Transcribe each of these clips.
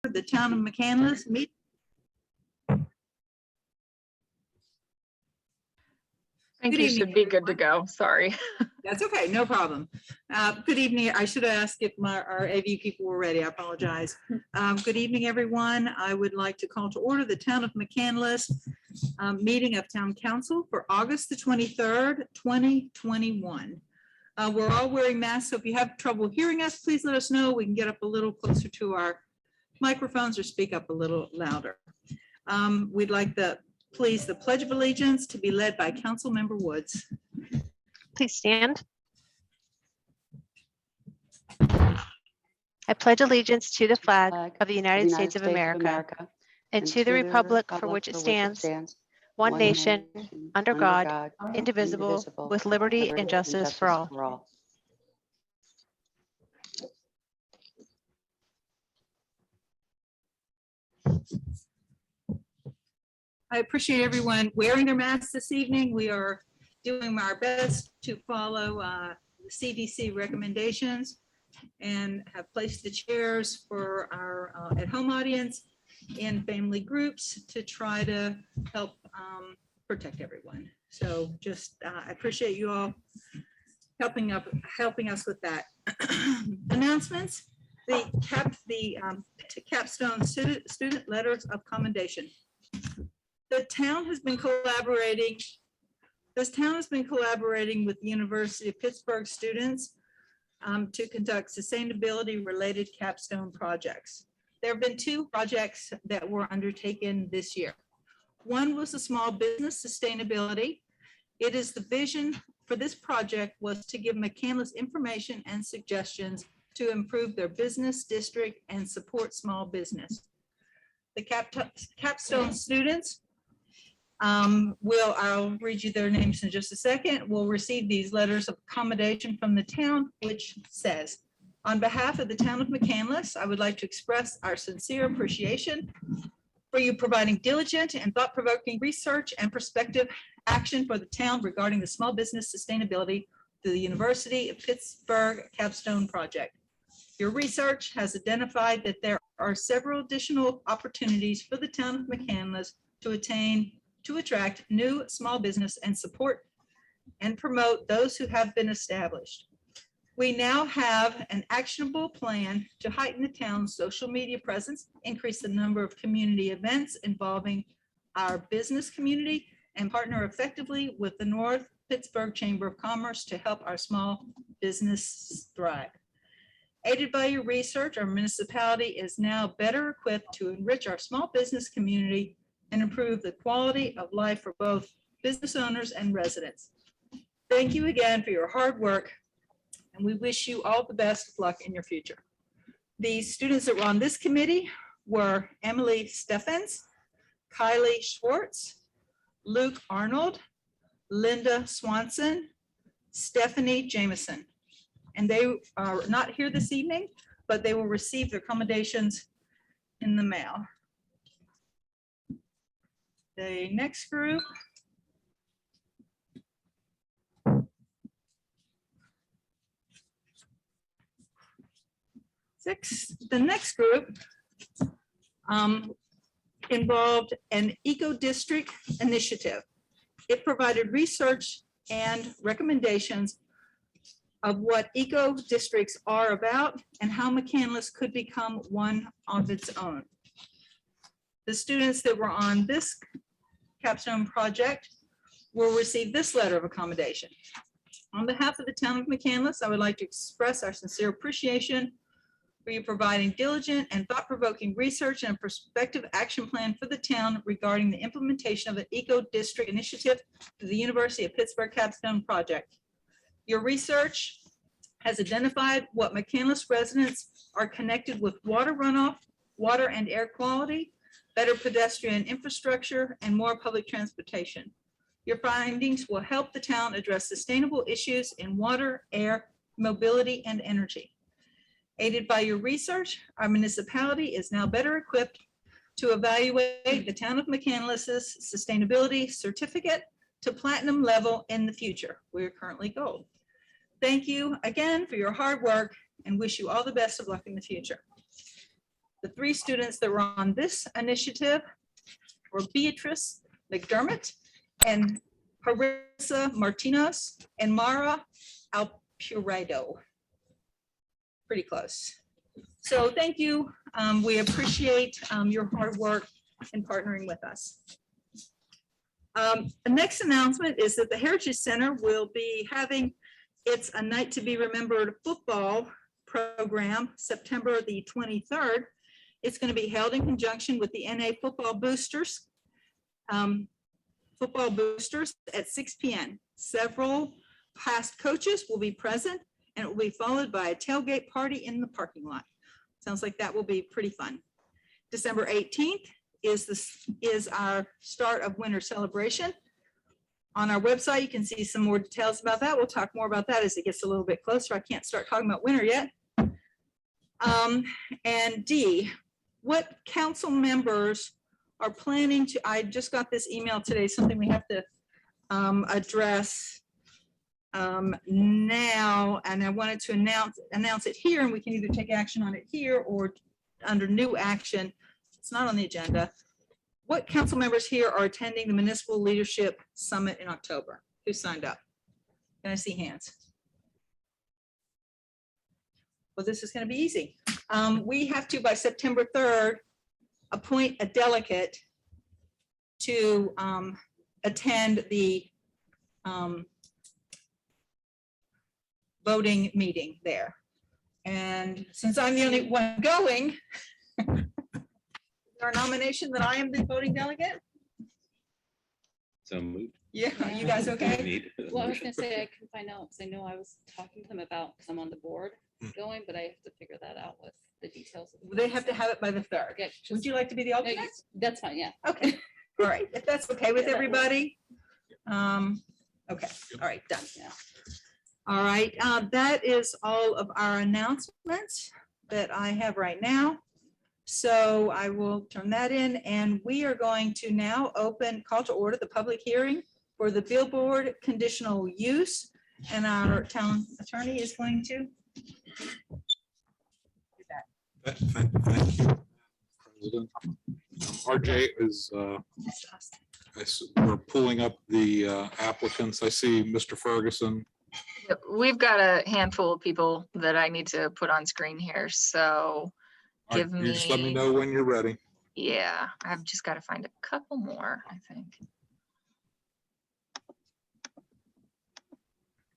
the Town of Mccandless meeting. I think Good you evening, should be good to everyone. go. Sorry. That's okay, no problem. Good evening. I should have asked if our AV people were ready. I apologize. Good evening, everyone. I would like to call to order the Town of Mccandless meeting of Town Council for August the 23rd, 2021. We're all wearing masks, so if you have trouble hearing us, please let us know. We can get up a little closer to our microphones or speak up a little louder. We'd like please the Pledge of Allegiance to be led by Council Member Woods. Please stand. I pledge allegiance to the flag of the United States of America and to the republic for which it stands, one nation, under God, indivisible, with liberty and justice for all. I appreciate everyone wearing their masks this evening. We are doing our best to follow the CDC recommendations and have placed the chairs for our at-home audience and family groups to try to help protect everyone. So just I appreciate you all helping us with that. Announcements. The capstone student letters of commendation. The town has been collaborating. This town has been collaborating with the University of Pittsburgh students to conduct sustainability-related capstone projects. There have been two projects that were undertaken this year. One was the small business sustainability. It is the vision for this project was to give Mccandless information and suggestions to improve their business district and support small business. The capstone students I'll read you their names in just a second, will receive these letters of accommodation from the town, which says, on behalf of the Town of Mccandless, I would like to express our sincere appreciation for you providing diligent and thought-provoking research and prospective action for the town regarding the small business sustainability through the University of Pittsburgh Capstone Project. Your research has identified that there are several additional opportunities for the Town of Mccandless to attract new small business and support and promote those who have been established. We now have an actionable plan to heighten the town's social media presence, increase the number of community events involving our business community, and partner effectively with the North Pittsburgh Chamber of Commerce to help our small business thrive. Aided by your research, our municipality is now better equipped to enrich our small business community and improve the quality of life for both business owners and residents. Thank you again for your hard work, and we wish you all the best of luck in your future. The students that were on this committee were Emily Steffens, Kylie Schwartz, Luke Arnold, Linda Swanson, Stephanie Jameson. And they are not here this evening, but they will receive their accommodations in the mail. The next group the next group involved an eco-district initiative. It provided research and recommendations of what eco-districts are about and how Mccandless could become one of its own. The students that were on this capstone project will receive this letter of accommodation. On behalf of the Town of Mccandless, I would like to express our sincere appreciation for you providing diligent and thought-provoking research and a prospective action plan for the town regarding the implementation of an eco-district initiative through the University of Pittsburgh Capstone Project. Your research has identified what Mccandless residents are connected with water runoff, water and air quality, better pedestrian infrastructure, and more public transportation. Your findings will help the town address sustainable issues in water, air, mobility, and energy. Aided by your research, our municipality is now better equipped to evaluate the Town of Mccandless's sustainability certificate to platinum level in the future. We are currently gold. Thank you again for your hard work and wish you all the best of luck in the future. The 3 students that were on this initiative were Beatrice McDermott and Harissa Martinez and Mara Alpuredo. Pretty close. So thank you. We appreciate your hard work in partnering with us. The next announcement is that the Heritage Center will be having its A Night to Be Remembered football program September the 23rd. It's going to be held in conjunction with the NA Football Boosters at 6 p.m. Several past coaches will be present, and it will be followed by a tailgate party in the parking lot. Sounds like that will be pretty fun. December 18th is our start of winter celebration. On our website, you can see some more details about that. We'll talk more about that as it gets a little bit closer. I can't start talking about winter yet. And D, what council members are planning to, I just got this email today, something we have to address now, and I wanted to announce it here, and we can either take action on it here or under new action. It's not on the agenda. What council members here are attending the Municipal Leadership Summit in October? Who signed up? Can I see hands? Well, this is going to be easy. We have to, by September 3rd, appoint a delegate to attend the voting meeting there. And since I'm the only one going, is there a nomination that I am the voting delegate? So moved. Yeah, you guys okay? Well, I was gonna say, I can find out, because I know I was talking to them about, because I'm on the board going, but I have to figure that out with the details. They have to have it by the 3rd. Okay, Would you like to be the no, alternate? that's fine, yeah. Okay, all right, if that's okay with Yeah, that works. everybody. Okay, all right, done. Yeah. All right, that is all of our announcements that I have right now. So I will turn that in, and we are going to now call to order the public hearing for the Billboard conditional use. And our town attorney is going to do that. Thank you, President. RJ is, we're pulling up the applicants. I see Mr. Ferguson. Yep, we've got a handful of people that I need to put on screen here, so All right, give you me. just let me know when you're ready. Yeah, I've just got to find a couple more, I think.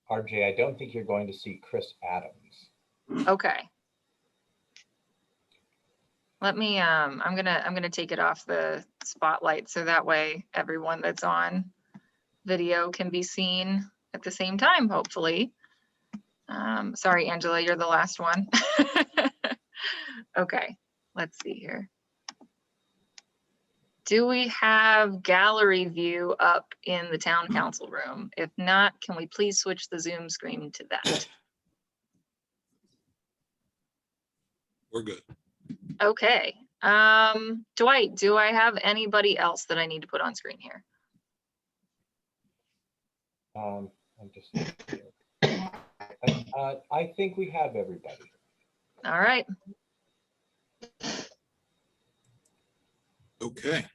RJ, I don't think you're going to see Chris Adams. Okay. Let me, I'm gonna take it off the spotlight so that way everyone that's on video can be seen at the same time, hopefully. Sorry, Angela, you're the last one. Okay, let's see here. Do we have gallery view up in the town council room? If not, can we please switch the Zoom screen to that? We're good. Okay. Dwight, do I have anybody else that I need to put on screen here? I'm just. I think we have everybody. All right. Okay.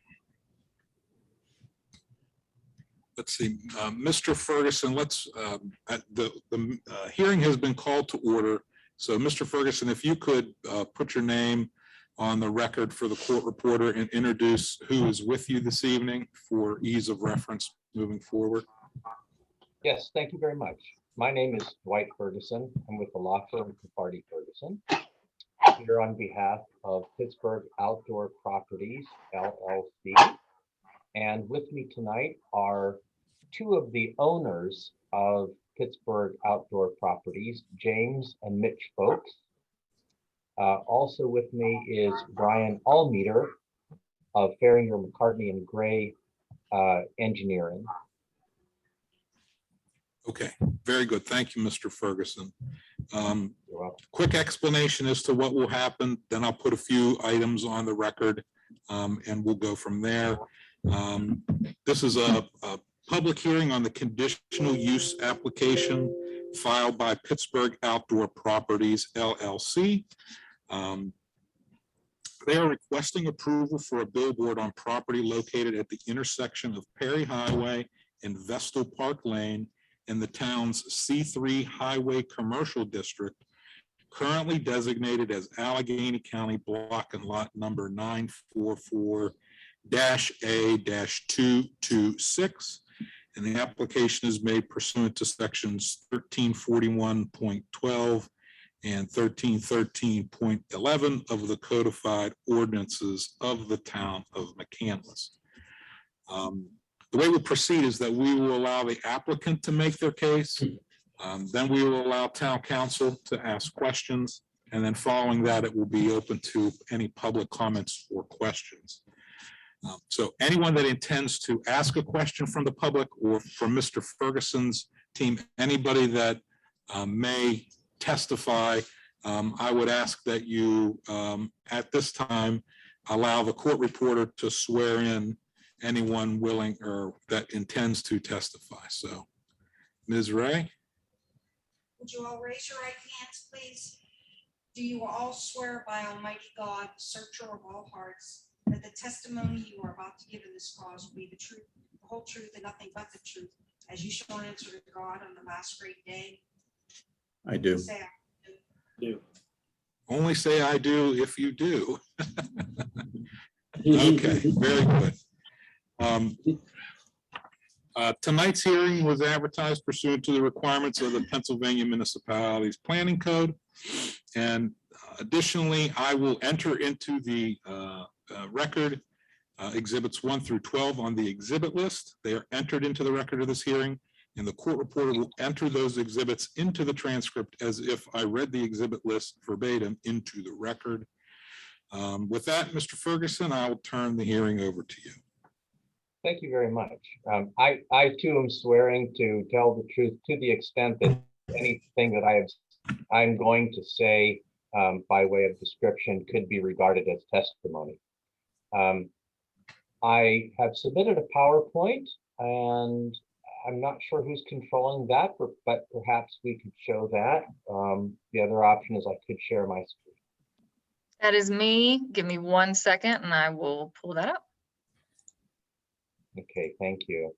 Let's see, Mr. Ferguson, the hearing has been called to order. So Mr. Ferguson, if you could put your name on the record for the court reporter and introduce who is with you this evening for ease of reference moving forward. Yes, thank you very much. My name is Dwight Ferguson. I'm with the law firm Capardi Ferguson. Here on behalf of Pittsburgh Outdoor Properties, LLC. And with me tonight are two of the owners of Pittsburgh Outdoor Properties, James and Mitch Folks. Also with me is Brian Allmeter of Farringer, McCartney and Gray Engineering. Okay, very good. Thank you, Mr. Ferguson. You're welcome. Quick explanation as to what will happen, then I'll put a few items on the record and we'll go from there. This is a public hearing on the conditional use application filed by Pittsburgh Outdoor Properties, LLC. They are requesting approval for a billboard on property located at the intersection of Perry Highway and Vestal Park Lane in the town's C3 Highway Commercial District, currently designated as Allegheny County Block and Lot number 944-A-226. And the application is made pursuant to sections 1341.12 and 1313.11 of the codified ordinances of the town of Mccandless. The way we'll proceed is that we will allow the applicant to make their case. Then we will allow town council to ask questions. And then following that, it will be open to any public comments or questions. So anyone that intends to ask a question from the public or from Mr. Ferguson's team, anybody that may testify, I would ask that you, at this time, allow the court reporter to swear in anyone willing or that intends to testify. So, Ms. Ray? Would you all raise your right hands, please? Do you all swear by Almighty God, searcher of all hearts, that the testimony you are about to give in this cause will be the truth, the whole truth, and nothing but the truth, as you shall answer to God on the last great day? I do. Say I Do. Only say I do if you do. Okay, very good. Tonight's hearing was advertised pursuant to the requirements of the Pennsylvania Municipalities Planning Code. And additionally, I will enter into the record exhibits 1 through 12 on the exhibit list. They are entered into the record of this hearing, and the court reporter will enter those exhibits into the transcript as if I read the exhibit list verbatim into the record. With that, Mr. Ferguson, I'll turn the hearing over to you. Thank you very much. I too am swearing to tell the truth to the extent that anything that I'm going to say by way of description could be regarded as testimony. I have submitted a PowerPoint, and I'm not sure who's controlling that, but perhaps we could show that. The other option is I could share my screen. That is me. Give me 1 second and I will pull that up. Okay, thank you.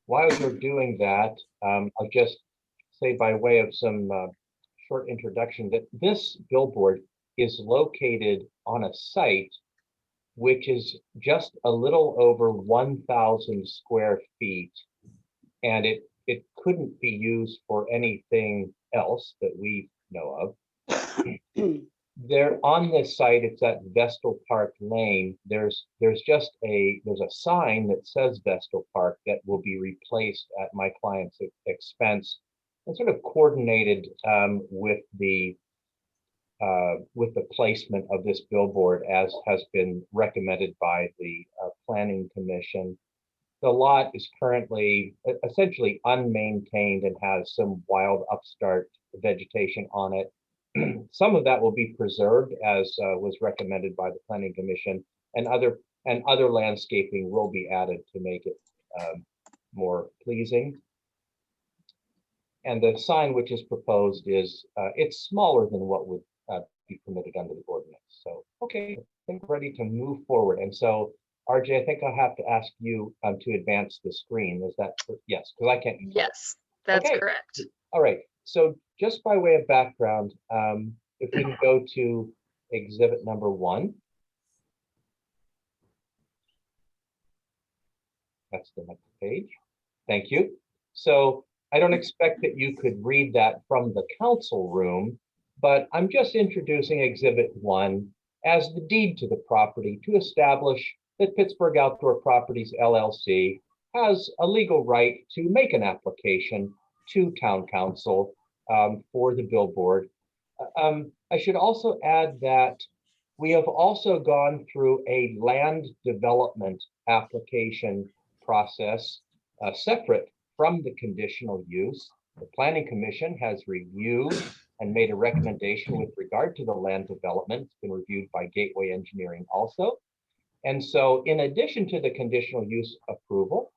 While you're doing that, I'll just say by way of some short introduction that this billboard is located on a site which is just a little over 1,000 square feet, and it couldn't be used for anything else that we know of. There on this site, it's at Vestal Park Lane. There's a sign that says Vestal Park that will be replaced at my client's expense and sort of coordinated with the placement of this billboard as has been recommended by the Planning Commission. The lot is currently essentially unmaintained and has some wild upstart vegetation on it. Some of that will be preserved as was recommended by the Planning Commission, and other landscaping will be added to make it more pleasing. And the sign which is proposed is it's smaller than what would be permitted under the ordinance. So, okay, I think we're ready to move forward. And so, RJ, I think I'll have to ask you to advance the screen. Is that yes? Because I can't. Yes, that's okay. correct. All right. So just by way of background, if we can go to exhibit number 1. That's the next page. Thank you. So I don't expect that you could read that from the council room, but I'm just introducing exhibit 1 as the deed to the property to establish that Pittsburgh Outdoor Properties LLC has a legal right to make an application to town council for the billboard. I should also add that we have also gone through a land development application process separate from the conditional use. The Planning Commission has reviewed and made a recommendation with regard to the land development. It's been reviewed by Gateway Engineering also. And so in addition to the conditional use approval,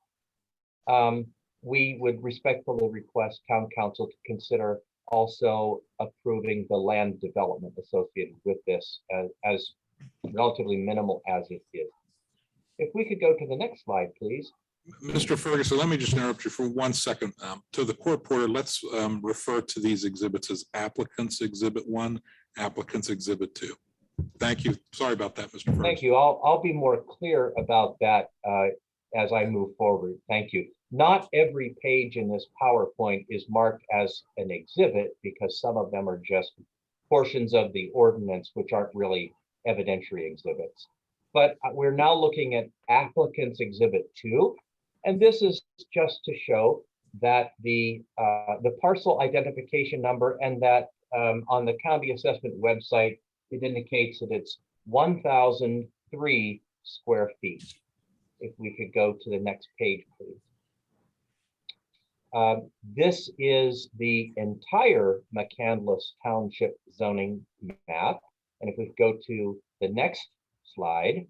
we would respectfully request town council to consider also approving the land development associated with this as relatively minimal as it is. If we could go to the next slide, please. Mr. Ferguson, let me just interrupt you for 1 second. To the court reporter, let's refer to these exhibits as applicants exhibit 1, applicants exhibit 2. Thank you. Sorry about that, Mr. Ferguson. Thank you. I'll be more clear about that as I move forward. Thank you. Not every page in this PowerPoint is marked as an exhibit because some of them are just portions of the ordinance, which aren't really evidentiary exhibits. But we're now looking at applicants exhibit 2. And this is just to show that the parcel identification number, and that on the county assessment website, it indicates that it's 1,003 square feet. If we could go to the next page, please. This is the entire Mccandless Township zoning map. And if we go to the next slide,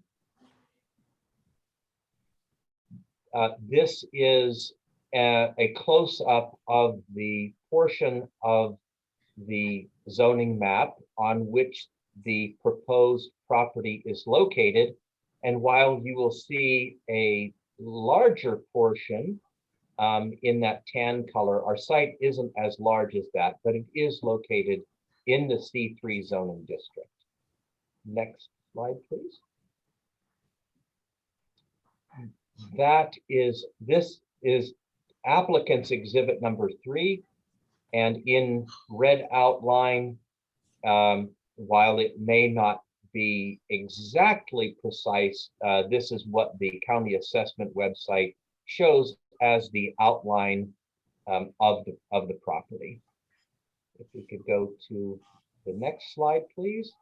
this is a close-up of the portion of the zoning map on which the proposed property is located. And while you will see a larger portion in that tan color, our site isn't as large as that, but it is located in the C3 zoning district. Next slide, please. This is applicant's exhibit number 3, and in red outline, while it may not be exactly precise, this is what the county assessment website shows as the outline of the property. If we could go to the next slide, please.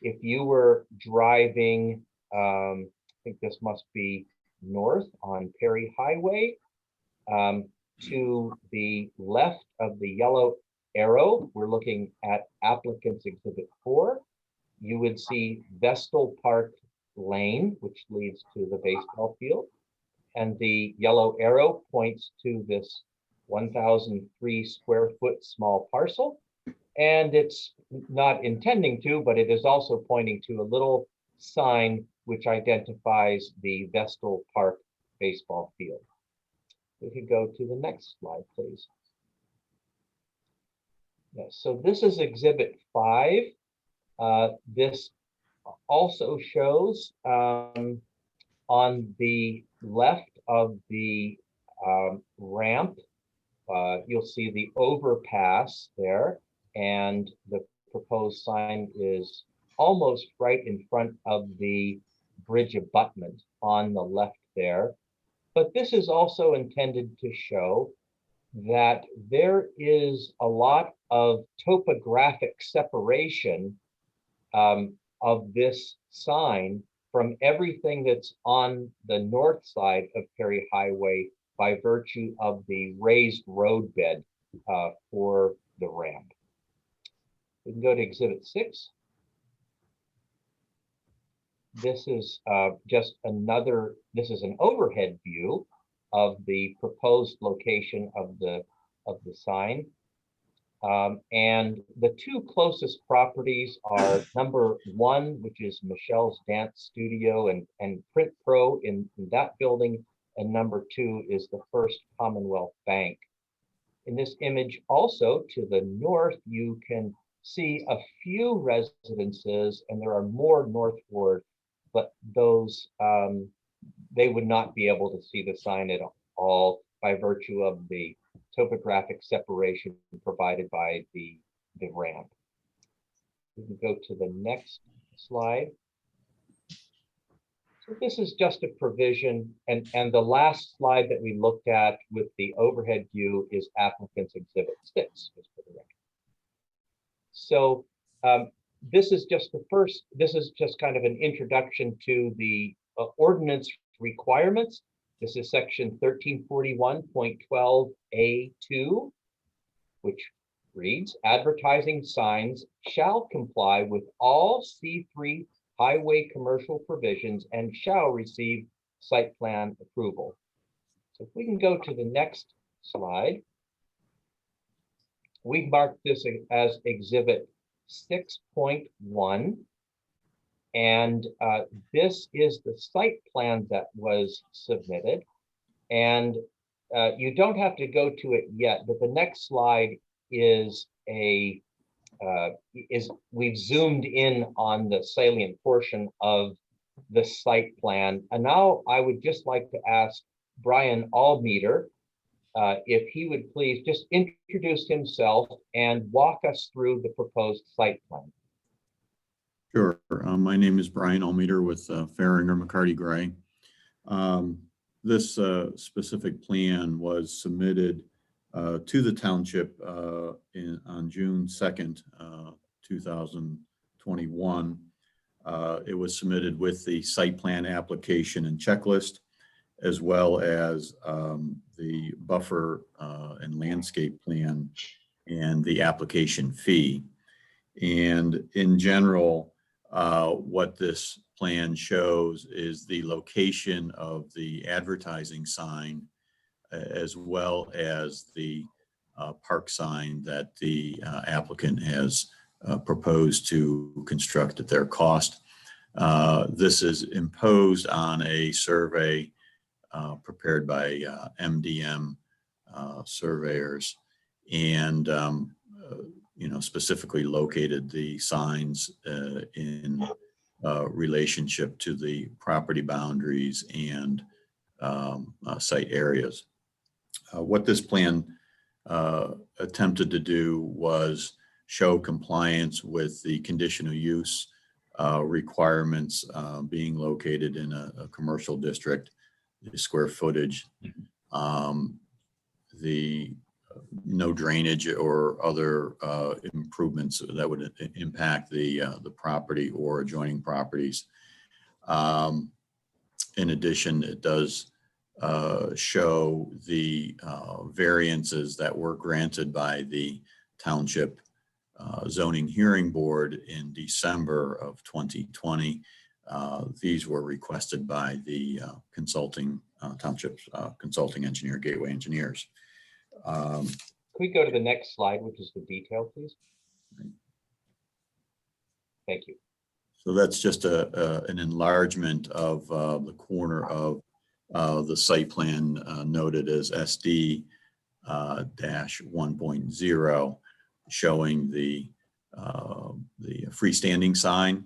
If you were driving, I think this must be north on Perry Highway, to the left of the yellow arrow, we're looking at applicants exhibit 4. You would see Vestal Park Lane, which leads to the baseball field. And the yellow arrow points to this 1,003 square foot small parcel. And it's not intending to, but it is also pointing to a little sign which identifies the Vestal Park baseball field. We could go to the next slide, please. Yes, so this is exhibit 5. This also shows on the left of the ramp, you'll see the overpass there, and the proposed sign is almost right in front of the bridge abutment on the left there. But this is also intended to show that there is a lot of topographic separation of this sign from everything that's on the north side of Perry Highway by virtue of the raised roadbed for the ramp. We can go to exhibit 6. This is just another, this is an overhead view of the proposed location of the sign. And the 2 closest properties are number 1, which is Michelle's Dance Studio and Print Pro in that building, and number 2 is the First Commonwealth Bank. In this image also to the north, you can see a few residences, and there are more northward, but those, they would not be able to see the sign at all by virtue of the topographic separation provided by the ramp. We can go to the next slide. So this is just a provision, and the last slide that we looked at with the overhead view is applicant's exhibit 6, just for the record. So this is just the first, this is just kind of an introduction to the ordinance requirements. This is section 1341.12A2, which reads, advertising signs shall comply with all C3 highway commercial provisions and shall receive site plan approval. So if we can go to the next slide, we marked this as exhibit 6.1. And this is the site plan that was submitted. And you don't have to go to it yet, but the next slide is we've zoomed in on the salient portion of the site plan. And now I would just like to ask Brian Almeter if he would please just introduce himself and walk us through the proposed site plan. Sure. My name is Brian Almeter with Farringer McCarty Gray. This specific plan was submitted to the township on June 2nd, 2021. It was submitted with the site plan application and checklist, as well as the buffer and landscape plan and the application fee. And in general, what this plan shows is the location of the advertising sign, as well as the park sign that the applicant has proposed to construct at their cost. This is imposed on a survey prepared by MDM surveyors, and specifically located the signs in relationship to the property boundaries and site areas. What this plan attempted to do was show compliance with the conditional use requirements being located in a commercial district, the square footage, the no drainage or other improvements that would impact the property or adjoining properties. In addition, it does show the variances that were granted by the Township Zoning Hearing Board in December of 2020. These were requested by the Township's consulting engineer, Gateway Engineers. Could we go to the next slide, which is the detail, please? Thank you. So that's just an enlargement of the corner of the site plan noted as SD dash 1.0, showing the freestanding sign,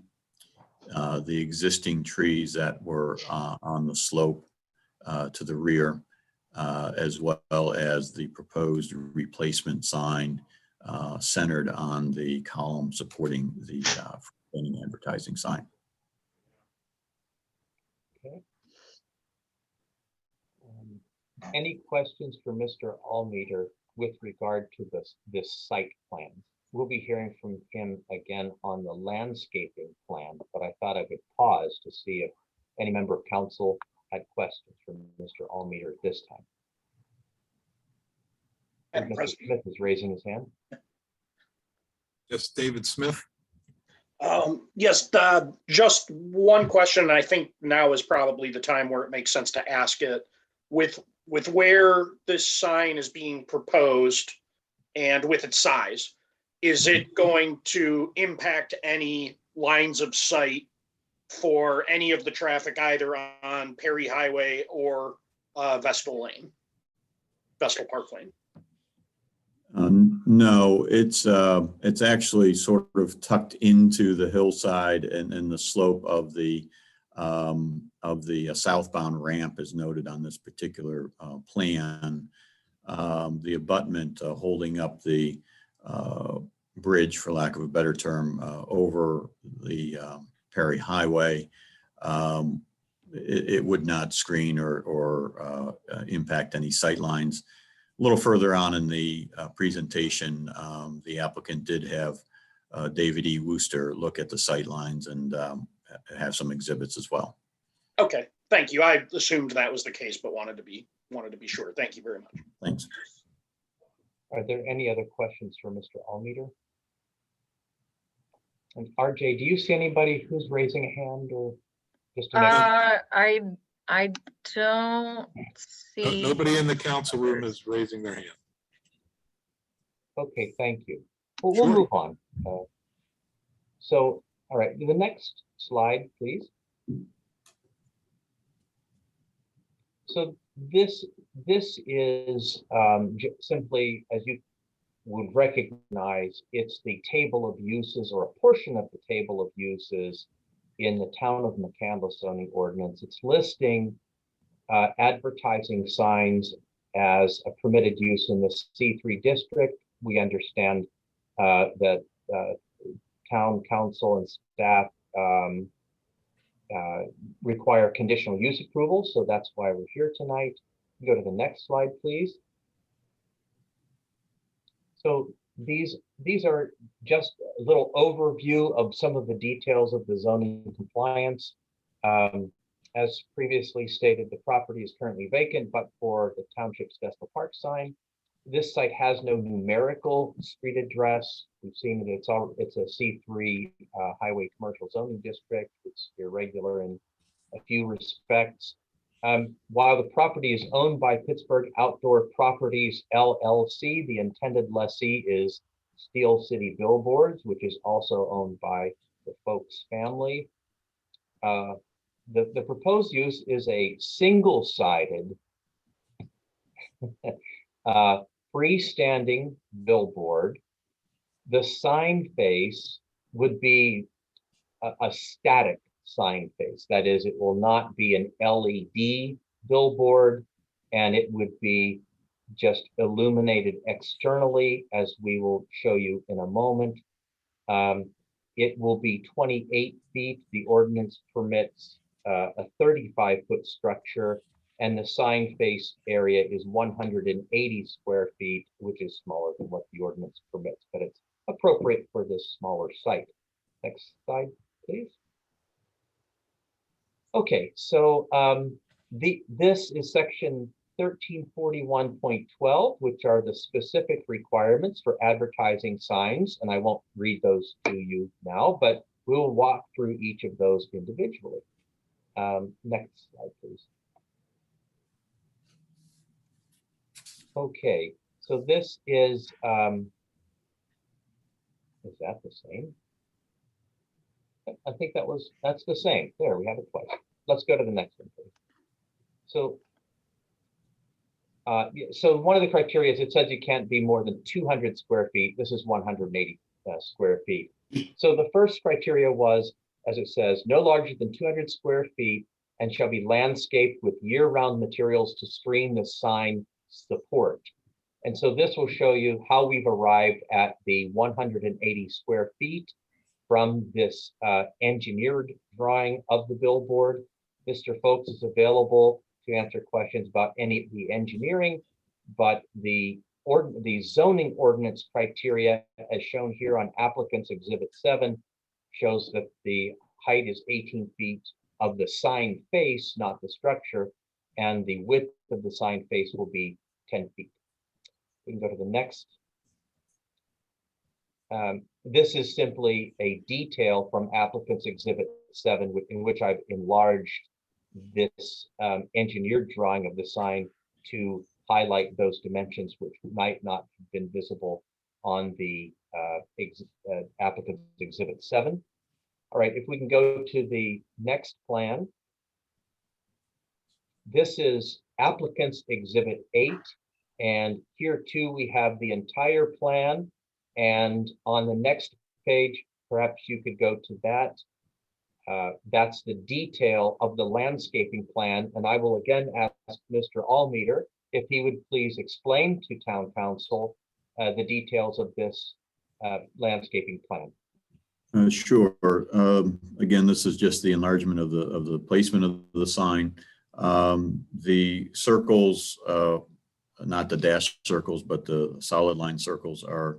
the existing trees that were on the slope to the rear, as well as the proposed replacement sign centered on the column supporting the freestanding advertising sign. Okay. Any questions for Mr. Almeter with regard to this site plan? We'll be hearing from him again on the landscaping plan, but I thought I would pause to see if any member of council had questions for Mr. Almeter at this time. Mr. Smith is raising his hand. Yes, David Smith. Yes, just one question. I think now is probably the time where it makes sense to ask it. With where this sign is being proposed and with its size, is it going to impact any lines of sight for any of the traffic either on Perry Highway or Vestal Park Lane? No, it's actually sort of tucked into the hillside and the slope of the southbound ramp is noted on this particular plan. The abutment holding up the bridge, for lack of a better term, over the Perry Highway, it would not screen or impact any sight lines. A little further on in the presentation, the applicant did have David E. Wooster look at the sight lines and have some exhibits as well. Okay, thank you. I assumed that was the case, but wanted to be sure. Thank you very much. Thanks. Are there any other questions for Mr. Almeter? And RJ, do you see anybody who's raising a hand or just I don't see. Nobody in the council room is raising their hand. Okay, thank you. Well, we'll move on. So, all right, the next slide, please. So this is simply, as you would recognize, it's the table of uses, or a portion of the table of uses in the town of Mccandless zoning ordinance. It's listing advertising signs as a permitted use in the C3 district. We understand that town council and staff require conditional use approval, so that's why we're here tonight. Go to the next slide, please. So these are just a little overview of some of the details of the zoning compliance. As previously stated, the property is currently vacant, but for the township's Vestal Park sign. This site has no numerical street address. We've seen that it's a C3 highway commercial zoning district. It's irregular in a few respects. While the property is owned by Pittsburgh Outdoor Properties LLC, the intended lessee is Steel City Billboards, which is also owned by the Folks family. The proposed use is a single-sided freestanding billboard. The sign face would be a static sign face. That is, it will not be an LED billboard, and it would be just illuminated externally, as we will show you in a moment. It will be 28 feet. The ordinance permits a 35-foot structure, and the sign face area is 180 square feet, which is smaller than what the ordinance permits, but it's appropriate for this smaller site. Next slide, please. Okay, so this is section 1341.12, which are the specific requirements for advertising signs, and I won't read those to you now, but we'll walk through each of those individually. Next slide, please. Okay, so this is that the same? I think that's the same. There, we have it twice. Let's go to the next one, please. So, so one of the criteria is it says you can't be more than 200 square feet. This is 180 square feet. So the first criteria was, as it says, no larger than 200 square feet and shall be landscaped with year-round materials to screen the sign support. And so this will show you how we've arrived at the 180 square feet from this engineered drawing of the billboard. Mr. Folks is available to answer questions about any of the engineering, but the zoning ordinance criteria, as shown here on applicant's exhibit 7, shows that the height is 18 feet of the sign face, not the structure, and the width of the sign face will be 10 feet. We can go to the next. This is simply a detail from applicant's exhibit 7, in which I've enlarged this engineered drawing of the sign to highlight those dimensions which might not have been visible on the applicant's exhibit 7. All right, if we can go to the next plan. This is applicant's exhibit 8, and here too we have the entire plan. And on the next page, perhaps you could go to that. That's the detail of the landscaping plan. And I will again ask Mr. Allmeter if he would please explain to town council the details of this landscaping plan. Sure. Again, this is just the enlargement of the placement of the sign. The circles, not the dash circles, but the solid line circles are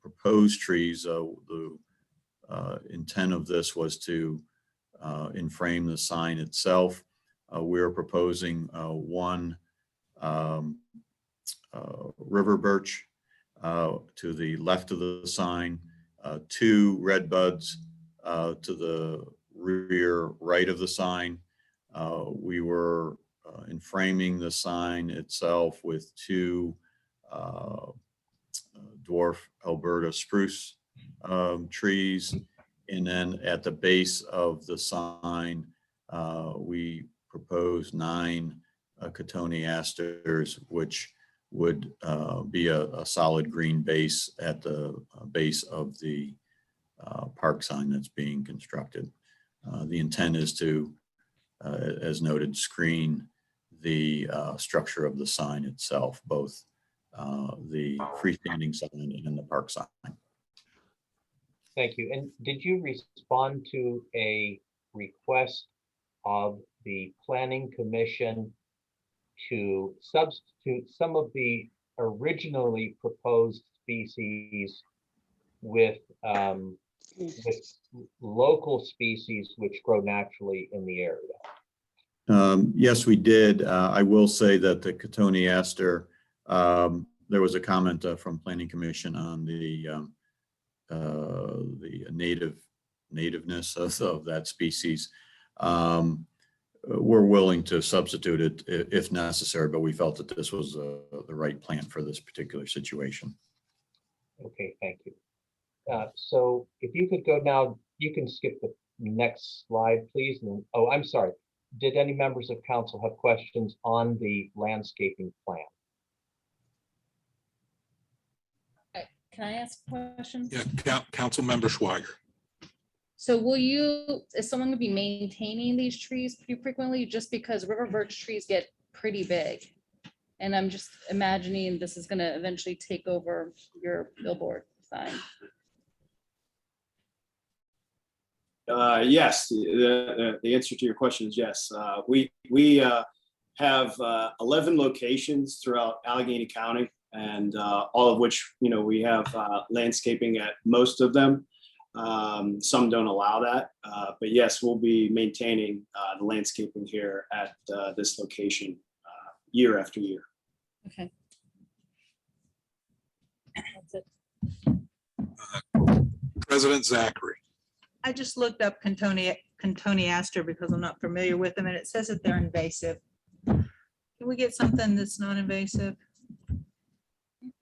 proposed trees. The intent of this was to in-frame the sign itself. We're proposing one river birch to the left of the sign, 2 red buds to the rear right of the sign. We were in framing the sign itself with 2 dwarf Alberta spruce trees, And then at the base of the sign, we propose 9 cotoneasters, which would be a solid green base at the base of the park sign that's being constructed. The intent is to, as noted, screen the structure of the sign itself, both the freestanding sign and the park sign. Thank you. And did you respond to a request of the Planning Commission to substitute some of the originally proposed species with local species which grow naturally in the area? Yes, we did. I will say that the cotoneaster, there was a comment from Planning Commission on the nativeness of that species. We're willing to substitute it if necessary, but we felt that this was the right plant for this particular situation. Okay, thank you. So if you could go now, you can skip the next slide, please. And, oh, I'm sorry. Did any members of council have questions on the landscaping plan? Can I ask questions? Yeah, Council Member Schweiger. So is someone gonna be maintaining these trees pretty frequently, just because river birch trees get pretty big? And I'm just imagining this is gonna eventually take over your billboard sign. Yes, the answer to your question is yes. We have 11 locations throughout Allegheny County, and all of which, we have landscaping at most of them. Some don't allow that, but yes, we'll be maintaining the landscaping here at this location year after year. Okay. That's it. President Zachary. I just looked up cotoneaster because I'm not familiar with them, and it says that they're invasive. Can we get something that's not invasive?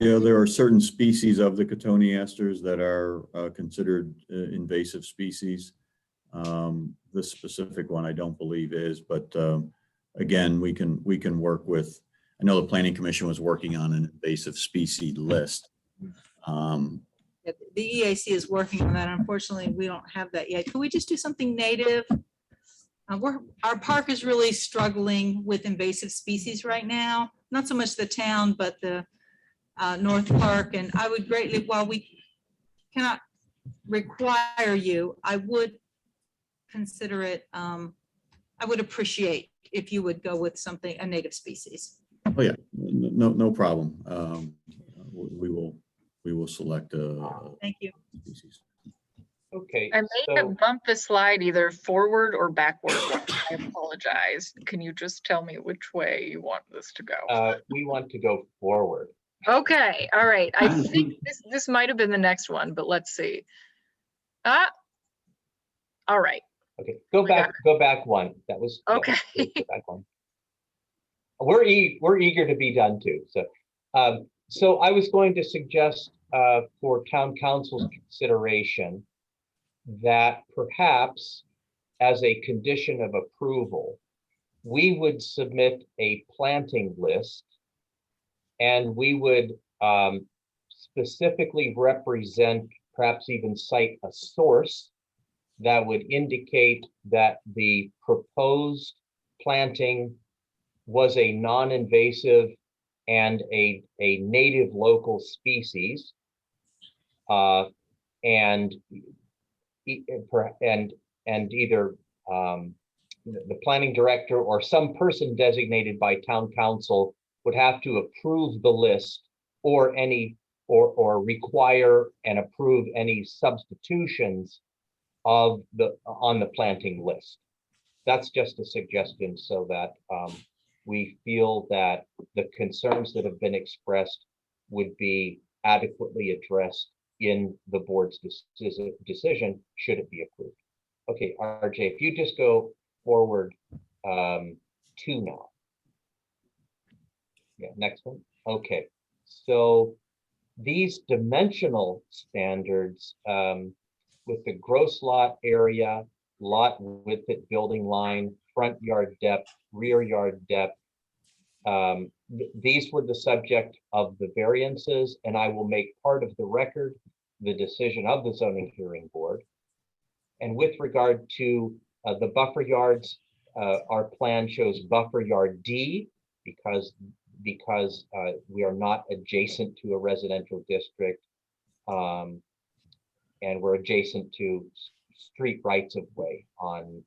Yeah, there are certain species of the cotoneasters that are considered invasive species. This specific one I don't believe is, but again, we can work with. I know the Planning Commission was working on an invasive species list. The EAC is working on that. Unfortunately, we don't have that yet. Could we just do something native? Our park is really struggling with invasive species right now. Not so much the town, but the North Park. And I would greatly, while we cannot require you, I would consider it, I would appreciate if you would go with something, a native species. Oh yeah, no problem. We will select Thank you. species. Okay. I may have bumped the slide either forward or backward. I apologize. Can you just tell me which way you want this to go? We want to go forward. Okay, all right. I think this might have been the next one, but let's see. All right. Okay, go back one. That was Okay. Go back one. We're eager to be done too. So I was going to suggest for town council's consideration that perhaps as a condition of approval, we would submit a planting list, and we would specifically represent, perhaps even cite a source that would indicate that the proposed planting was a non-invasive and a native local species, and either the planning director or some person designated by town council would have to approve the list or require and approve any substitutions on the planting list. That's just a suggestion so that we feel that the concerns that have been expressed would be adequately addressed in the board's decision should it be approved. Okay, RJ, if you just go forward 2 now. Yeah, next one. Okay, so these dimensional standards, with the gross lot area, lot width at building line, front yard depth, rear yard depth. These were the subject of the variances, and I will make part of the record the decision of the zoning hearing board. And with regard to the buffer yards, our plan shows buffer yard D because we are not adjacent to a residential district, and we're adjacent to street rights of way on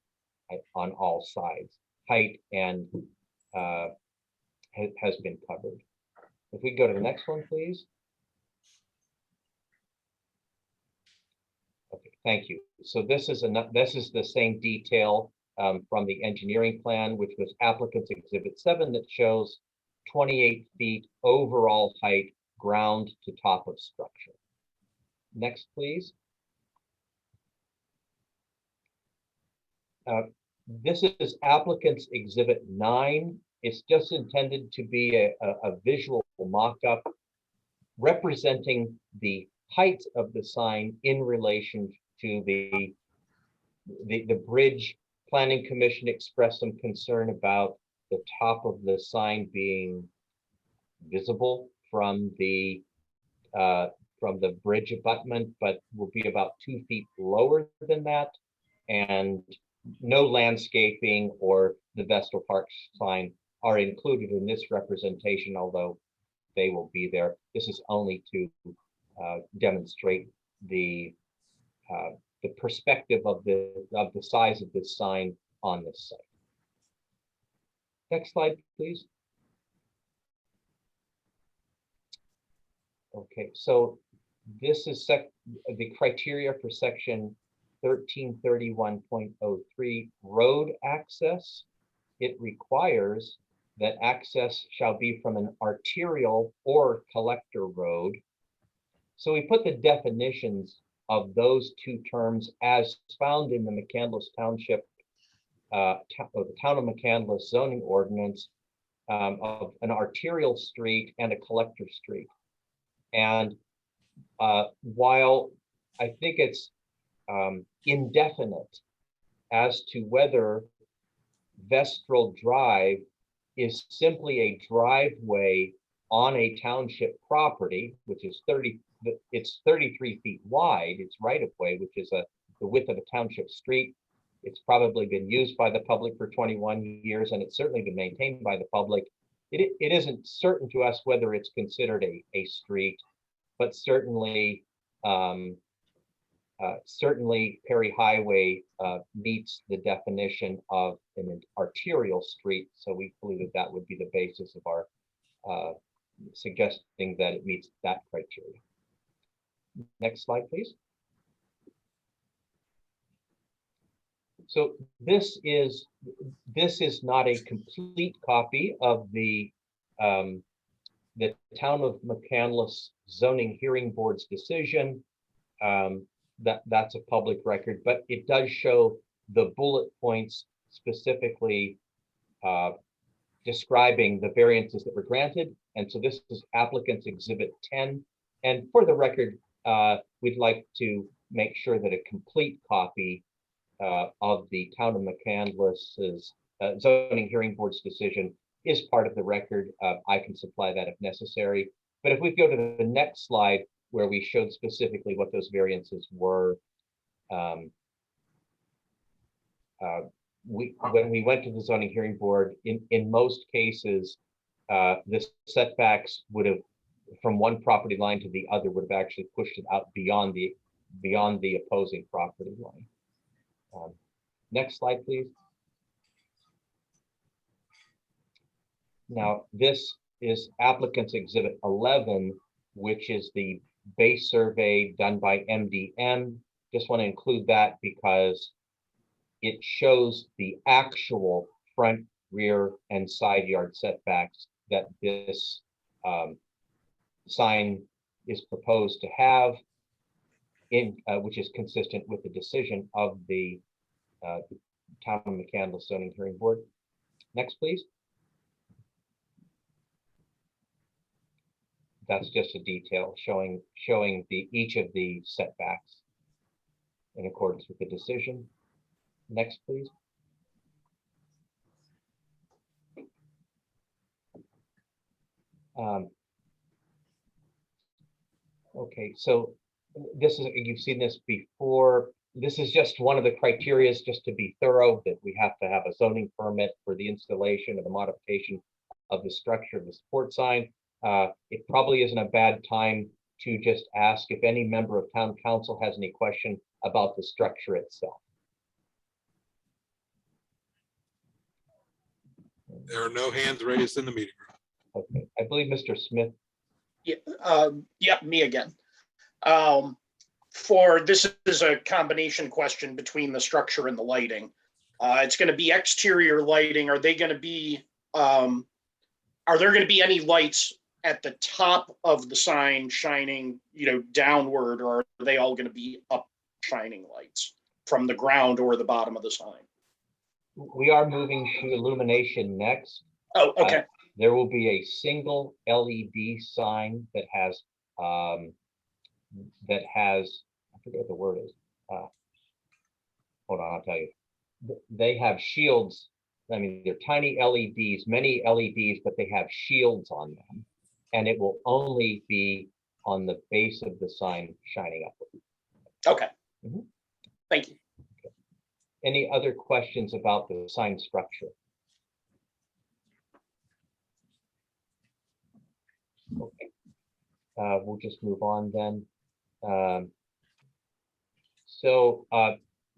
all sides. Height and has been covered. If we go to the next one, please. Okay, thank you. So this is the same detail from the engineering plan, which was applicant's exhibit 7, that shows 28 feet overall height, ground to top of structure. Next, please. This is applicant's exhibit 9. It's just intended to be a visual mock-up representing the height of the sign in relation to the bridge. Planning Commission expressed some concern about the top of the sign being visible from the bridge abutment, but will be about 2 feet lower than that, and no landscaping or the Vestal Park sign are included in this representation, although they will be there. This is only to demonstrate the perspective of the size of this sign on this site. Next slide, please. Okay, so this is the criteria for section 1331.03 road access. It requires that access shall be from an arterial or collector road. So we put the definitions of those two terms as found in the Mccandless Township, the Town of Mccandless zoning ordinance, of an arterial street and a collector street. And while I think it's indefinite as to whether Vestral Drive is simply a driveway on a township property, which is 33 feet wide, it's right of way, which is the width of a township street. It's probably been used by the public for 21 years, and it's certainly been maintained by the public. It isn't certain to us whether it's considered a street, but certainly Perry Highway meets the definition of an arterial street. So we believe that would be the basis of our suggesting that it meets that criteria. Next slide, please. So this is not a complete copy of the Town of Mccandless zoning hearing board's decision. That's a public record, but it does show the bullet points specifically describing the variances that were granted. And so this is applicant's exhibit 10. And for the record, we'd like to make sure that a complete copy of the Town of Mccandless's zoning hearing board's decision is part of the record. I can supply that if necessary. But if we go to the next slide, where we showed specifically what those variances were, when we went to the zoning hearing board, in most cases, the setbacks would have, from one property line to the other, would have actually pushed it out beyond the opposing property line. Next slide, please. Now, this is applicant's exhibit 11, which is the base survey done by MDM. Just want to include that because it shows the actual front, rear, and side yard setbacks that this sign is proposed to have, which is consistent with the decision of the Town of Mccandless zoning hearing board. Next, please. That's just a detail showing each of the setbacks. in accordance with the decision. Next, please. Okay, so this is, you've seen this before. This is just one of the criteria, just to be thorough, that we have to have a zoning permit for the installation or the modification of the structure of the support sign. It probably isn't a bad time to just ask if any member of town council has any question about the structure itself. There are no hands raised in the meeting room. Okay, I believe Mr. Smith. Yeah, me again. This is a combination question between the structure and the lighting. It's going to be exterior lighting. Are there going to be any lights at the top of the sign shining, downward, or are they all going to be up shining lights from the ground or the bottom of the sign? We are moving to illumination next. Oh, okay. There will be a single LED sign that has, I forget what the word is. Hold on, I'll tell you. They have shields. I mean, they're tiny LEDs, many LEDs, but they have shields on them. And it will only be on the base of the sign shining upward. Okay. Mhm. Thank you. Okay. Any other questions about the sign structure? Okay. We'll just move on then.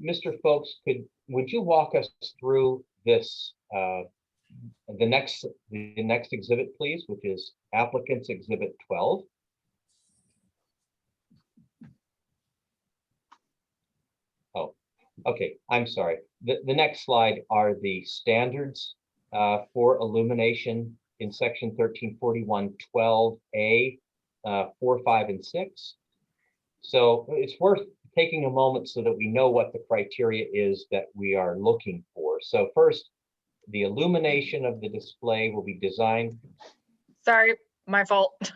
Mr. Folks, would you walk us through this, the next exhibit, please, which is applicant's exhibit 12. Oh, okay, I'm sorry. The next slide are the standards for illumination in section 1341-12A, 4, 5, and 6. So it's worth taking a moment so that we know what the criteria is that we are looking for. So first, the illumination of the display will be designed. Sorry, my fault.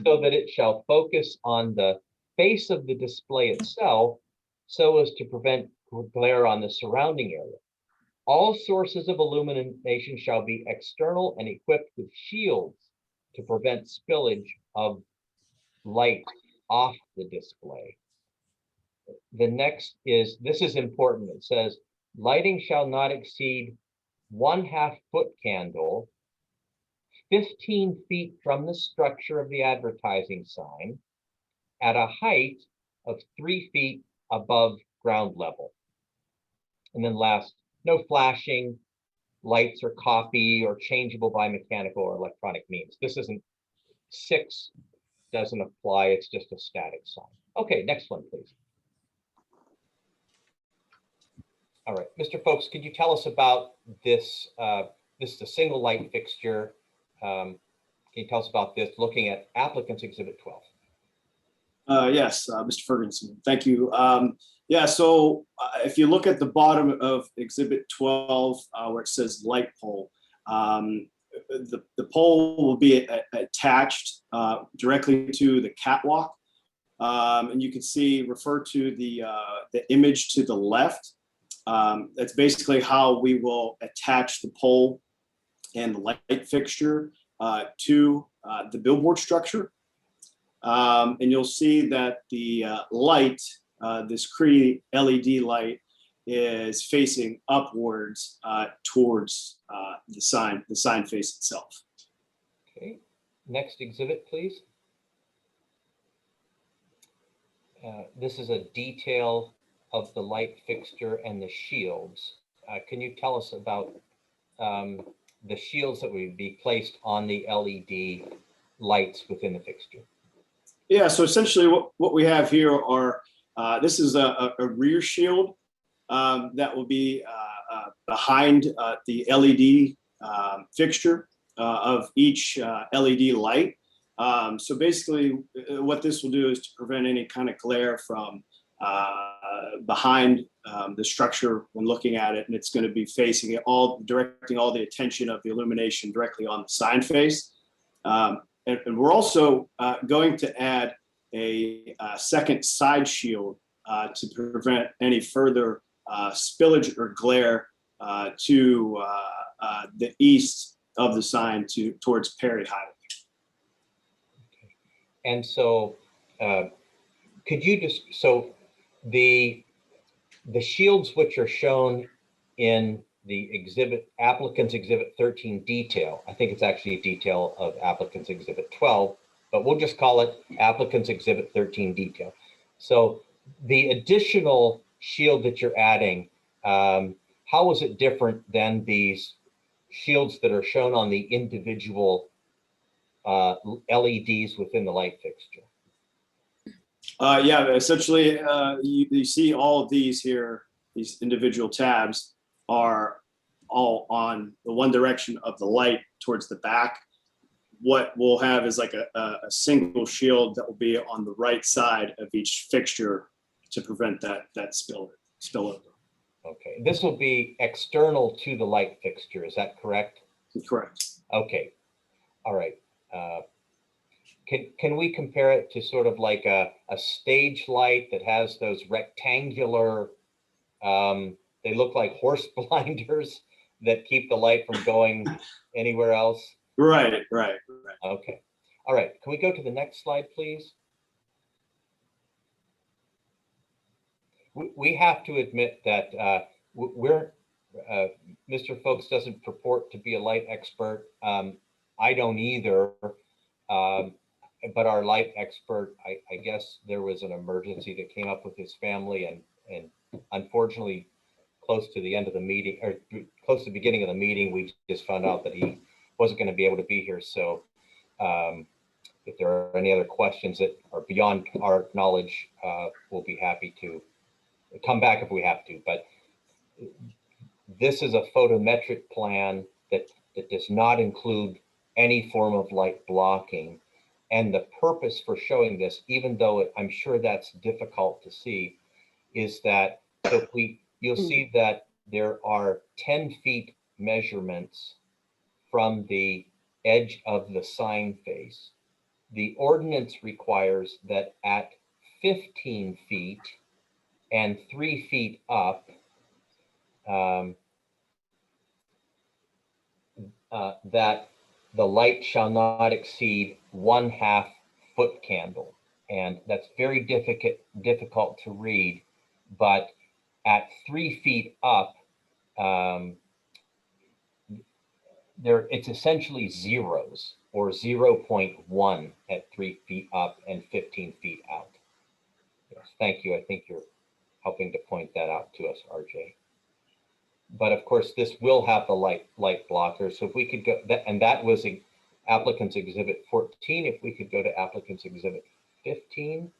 So that it shall focus on the face of the display itself so as to prevent glare on the surrounding area. All sources of illumination shall be external and equipped with shields to prevent spillage of light off the display. The next is, this is important, it says, lighting shall not exceed 1/2 foot candle 15 feet from the structure of the advertising sign at a height of 3 feet above ground level. And then last, no flashing lights or copy or changeable by mechanical or electronic means. This isn't 6, doesn't apply, it's just a static sign. Okay, next one, please. All right, Mr. Folks, could you tell us about this? This is a single light fixture. Can you tell us about this, looking at applicant's exhibit 12? Yes, Mr. Ferguson, thank you. Yeah, so if you look at the bottom of exhibit 12, where it says light pole, the pole will be attached directly to the catwalk. And you can see, refer to the image to the left. That's basically how we will attach the pole and the light fixture to the billboard structure. And you'll see that the light, this Cree LED light, is facing upwards towards the sign face itself. Okay, next exhibit, please. This is a detail of the light fixture and the shields. Can you tell us about the shields that would be placed on the LED lights within the fixture? Yeah, so essentially what we have here are, this is a rear shield that will be behind the LED fixture of each LED light. So basically what this will do is to prevent any kind of glare from behind the structure when looking at it, and it's going to be facing it all, directing all the attention of the illumination directly on the sign face. And we're also going to add a second side shield to prevent any further spillage or glare to the east of the sign towards Perry Highway. And so could you just, so the shields which are shown in the exhibit, applicant's exhibit 13 detail, I think it's actually a detail of applicant's exhibit 12, but we'll just call it applicant's exhibit 13 detail. So the additional shield that you're adding, how is it different than these shields that are shown on the individual LEDs within the light fixture? Yeah, essentially, you see all of these here, these individual tabs are all on the one direction of the light towards the back. What we'll have is like a single shield that will be on the right side of each fixture to prevent that spillover. Okay, this will be external to the light fixture, is that correct? Correct. Okay, all right. Can we compare it to sort of like a stage light that has those rectangular, they look like horse blinders that keep the light from going anywhere else? Right. Okay, all right. Can we go to the next slide, please? We have to admit that Mr. Folks doesn't purport to be a light expert. I don't either. But our light expert, I guess there was an emergency that came up with his family, and unfortunately, close to the end of the meeting, or close to the beginning of the meeting, we just found out that he wasn't going to be able to be here. So if there are any other questions that are beyond our knowledge, we'll be happy to come back if we have to. But this is a photometric plan that does not include any form of light blocking. And the purpose for showing this, even though I'm sure that's difficult to see, is that so you'll see that there are 10 feet measurements from the edge of the sign face. The ordinance requires that at 15 feet and 3 feet up, that the light shall not exceed 1/2 foot candle. And that's very difficult to read, but at 3 feet up, it's essentially zeros, or 0.1 at 3 feet up and 15 feet out. Yes, thank you. I think you're helping to point that out to us, RJ. But of course, this will have the light blocker. So if we could go, and that was applicant's exhibit 14. If we could go to applicant's exhibit 15.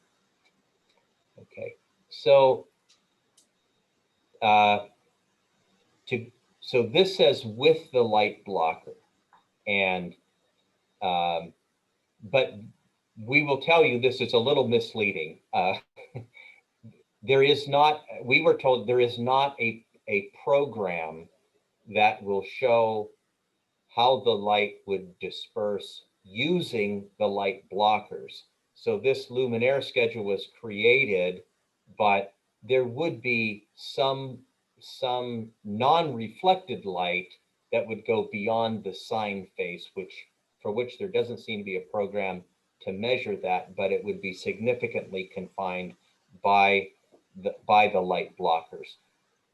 Okay, so so this says with the light blocker, and but we will tell you this is a little misleading. There is not. We were told there is not a program that will show how the light would disperse using the light blockers. So this luminaire schedule was created, but there would be some non-reflected light that would go beyond the sign face, for which there doesn't seem to be a program to measure that, but it would be significantly confined by the light blockers.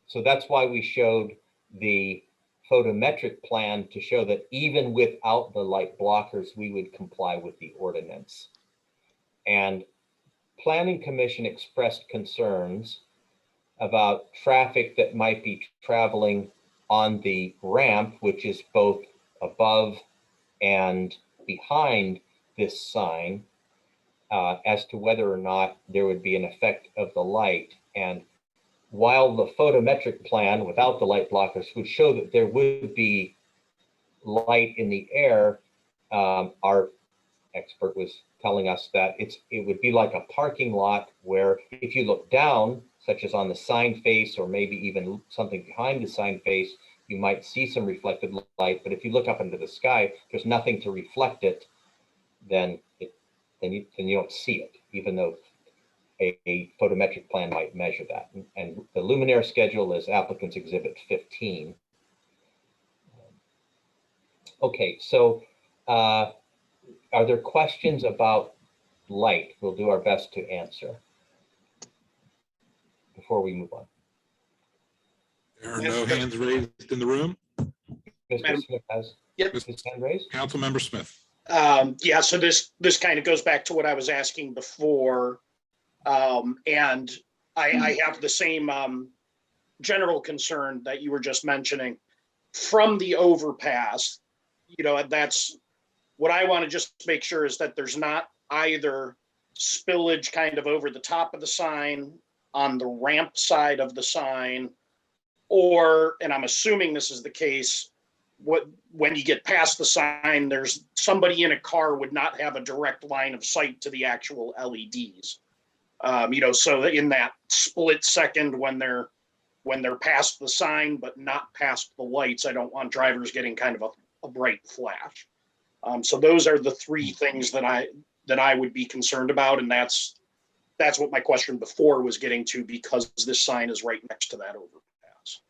So that's why we showed the photometric plan to show that even without the light blockers, we would comply with the ordinance. And Planning Commission expressed concerns about traffic that might be traveling on the ramp, which is both above and behind this sign, as to whether or not there would be an effect of the light. And while the photometric plan without the light blockers would show that there would be light in the air, our expert was telling us that it would be like a parking lot where if you look down, such as on the sign face or maybe even something behind the sign face, you might see some reflected light. But if you look up into the sky, there's nothing to reflect it, then you don't see it, even though. a photometric plan might measure that. And the luminaire schedule is applicant's exhibit 15. Okay, so are there questions about light? We'll do our best to answer before we move on. There are no hands raised in the room. Mr. Smith has his hand raised. Councilmember Smith. Yeah, so this kind of goes back to what I was asking before. And I have the same general concern that you were just mentioning. From the overpass, you know, that's what I want to just make sure is that there's not either spillage kind of over the top of the sign, on the ramp side of the sign, or, and I'm assuming this is the case, when you get past the sign, there's somebody in a car would not have a direct line of sight to the actual LEDs. You know, so in that split second when they're past the sign but not past the lights, I don't want drivers getting kind of a bright flash. So those are the three things that I would be concerned about, and that's what my question before was getting to, because this sign is right next to that overpass.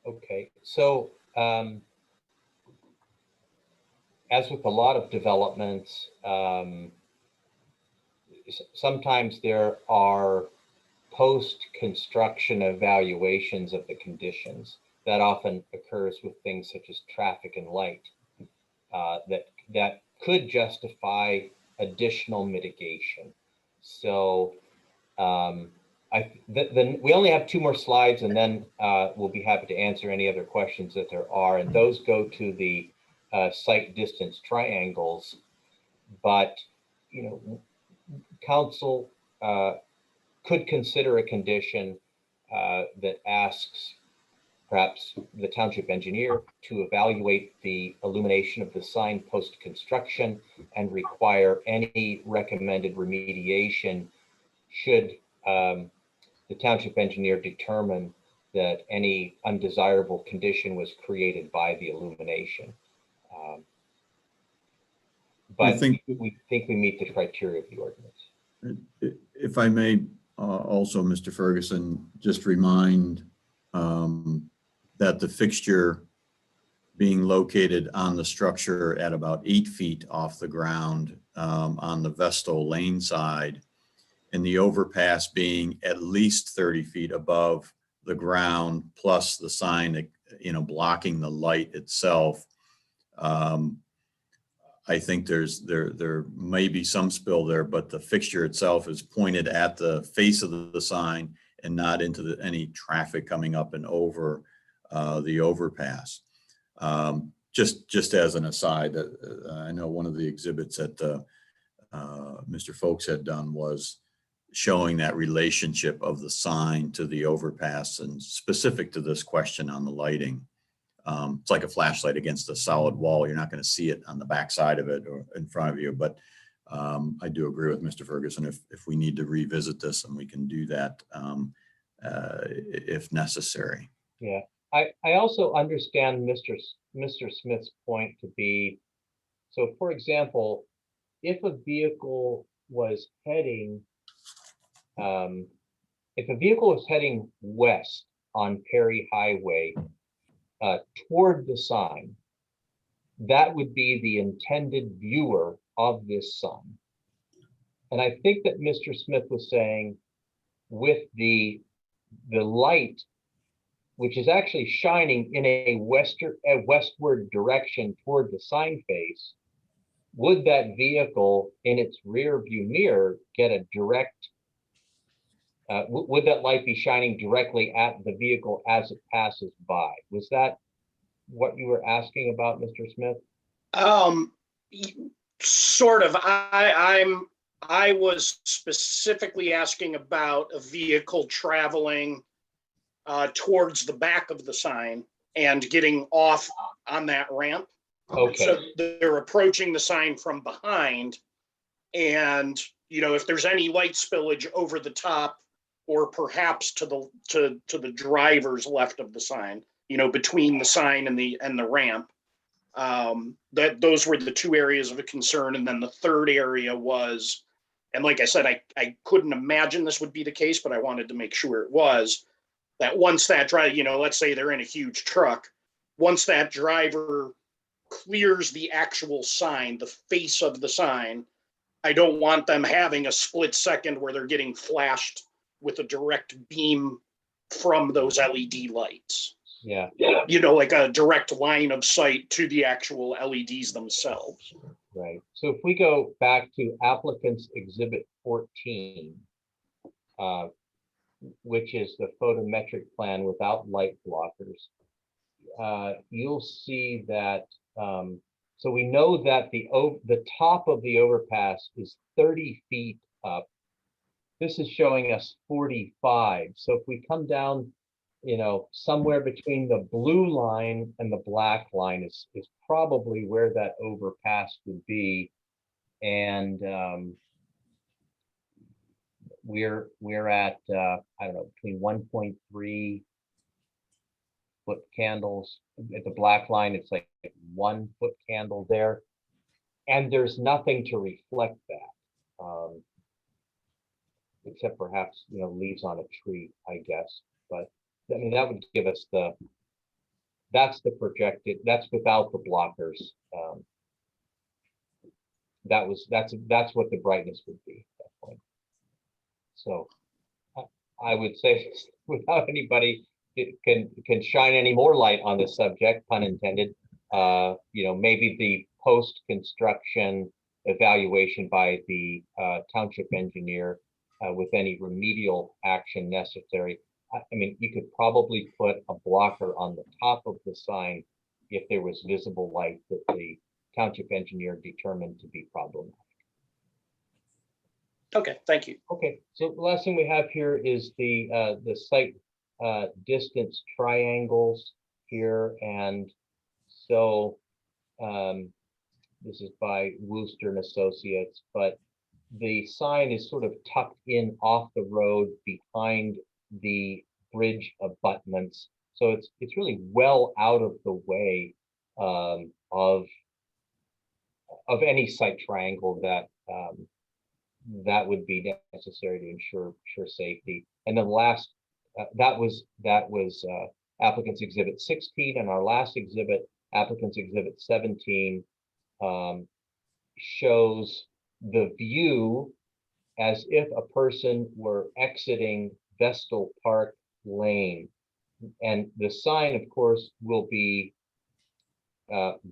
Okay, so as with a lot of developments, sometimes there are post-construction evaluations of the conditions. That often occurs with things such as traffic and light that could justify additional mitigation. So then we only have 2 more slides, and then we'll be happy to answer any other questions that there are. And those go to the site distance triangles. But, you know, council could consider a condition that asks perhaps the township engineer to evaluate the illumination of the sign post-construction and require any recommended remediation should the township engineer determine that any undesirable condition was created by the illumination. But we think we meet the criteria of the ordinance. If I may also, Mr. Ferguson, just remind that the fixture being located on the structure at about 8 feet off the ground on the Vestal Lane side, and the overpass being at least 30 feet above the ground, plus the sign, you know, blocking the light itself. I think there may be some spill there, but the fixture itself is pointed at the face of the sign and not into any traffic coming up and over the overpass. Just as an aside, I know one of the exhibits that Mr. Folks had done was showing that relationship of the sign to the overpass, and specific to this question on the lighting. It's like a flashlight against a solid wall. You're not going to see it on the back side of it or in front of you. But I do agree with Mr. Ferguson. If we need to revisit this, and we can do that if necessary. Yeah, I also understand Mr. Smith's point to be, so for example, if a vehicle was heading, west on Perry Highway toward the sign, that would be the intended viewer of this sign. And I think that Mr. Smith was saying with the light, which is actually shining in a westward direction toward the sign face, would that vehicle in its rear view mirror get a direct, would that light be shining directly at the vehicle as it passes by? Was that what you were asking about, Mr. Smith? Sort of. I was specifically asking about a vehicle traveling towards the back of the sign and getting off on that ramp. Okay. So they're approaching the sign from behind, and you know, if there's any light spillage over the top, or perhaps to the driver's left of the sign, you know, between the sign and the ramp, That those were the two areas of a concern. And then the third area was, and like I said, I couldn't imagine this would be the case, but I wanted to make sure it was, that once that driver, let's say they're in a huge truck, once that driver clears the actual sign, the face of the sign, I don't want them having a split second where they're getting flashed with a direct beam from those LED lights. Yeah. Like a direct line of sight to the actual LEDs themselves. Right. So if we go back to applicant's exhibit 14, which is the photometric plan without light blockers, you'll see that, so we know that the top of the overpass is 30 feet up. This is showing us 45. So if we come down, somewhere between the blue line and the black line is probably where that overpass would be. And we're at, I don't know, between 1.3 foot candles. At the black line, it's like 1 foot candle there. And there's nothing to reflect that, except perhaps, leaves on a tree, I guess. But I mean, that would give us that's the projected, that's without the blockers. That's what the brightness would be at that point. So I would say, without anybody can shine any more light on this subject, pun intended, maybe the post-construction evaluation by the township engineer with any remedial action necessary. I mean, you could probably put a blocker on the top of the sign if there was visible light that the township engineer determined to be problematic. Okay, thank you. Okay, so the last thing we have here is the site distance triangles here. And so this is by Wooster and Associates, but the sign is sort of tucked in off the road behind the bridge abutments. So it's really well out of the way of any site triangle that would be necessary to ensure safety. And then last, that was applicant's exhibit 16, and our last exhibit, applicant's exhibit 17, shows the view as if a person were exiting Vestal Park Lane. And the sign, of course, will be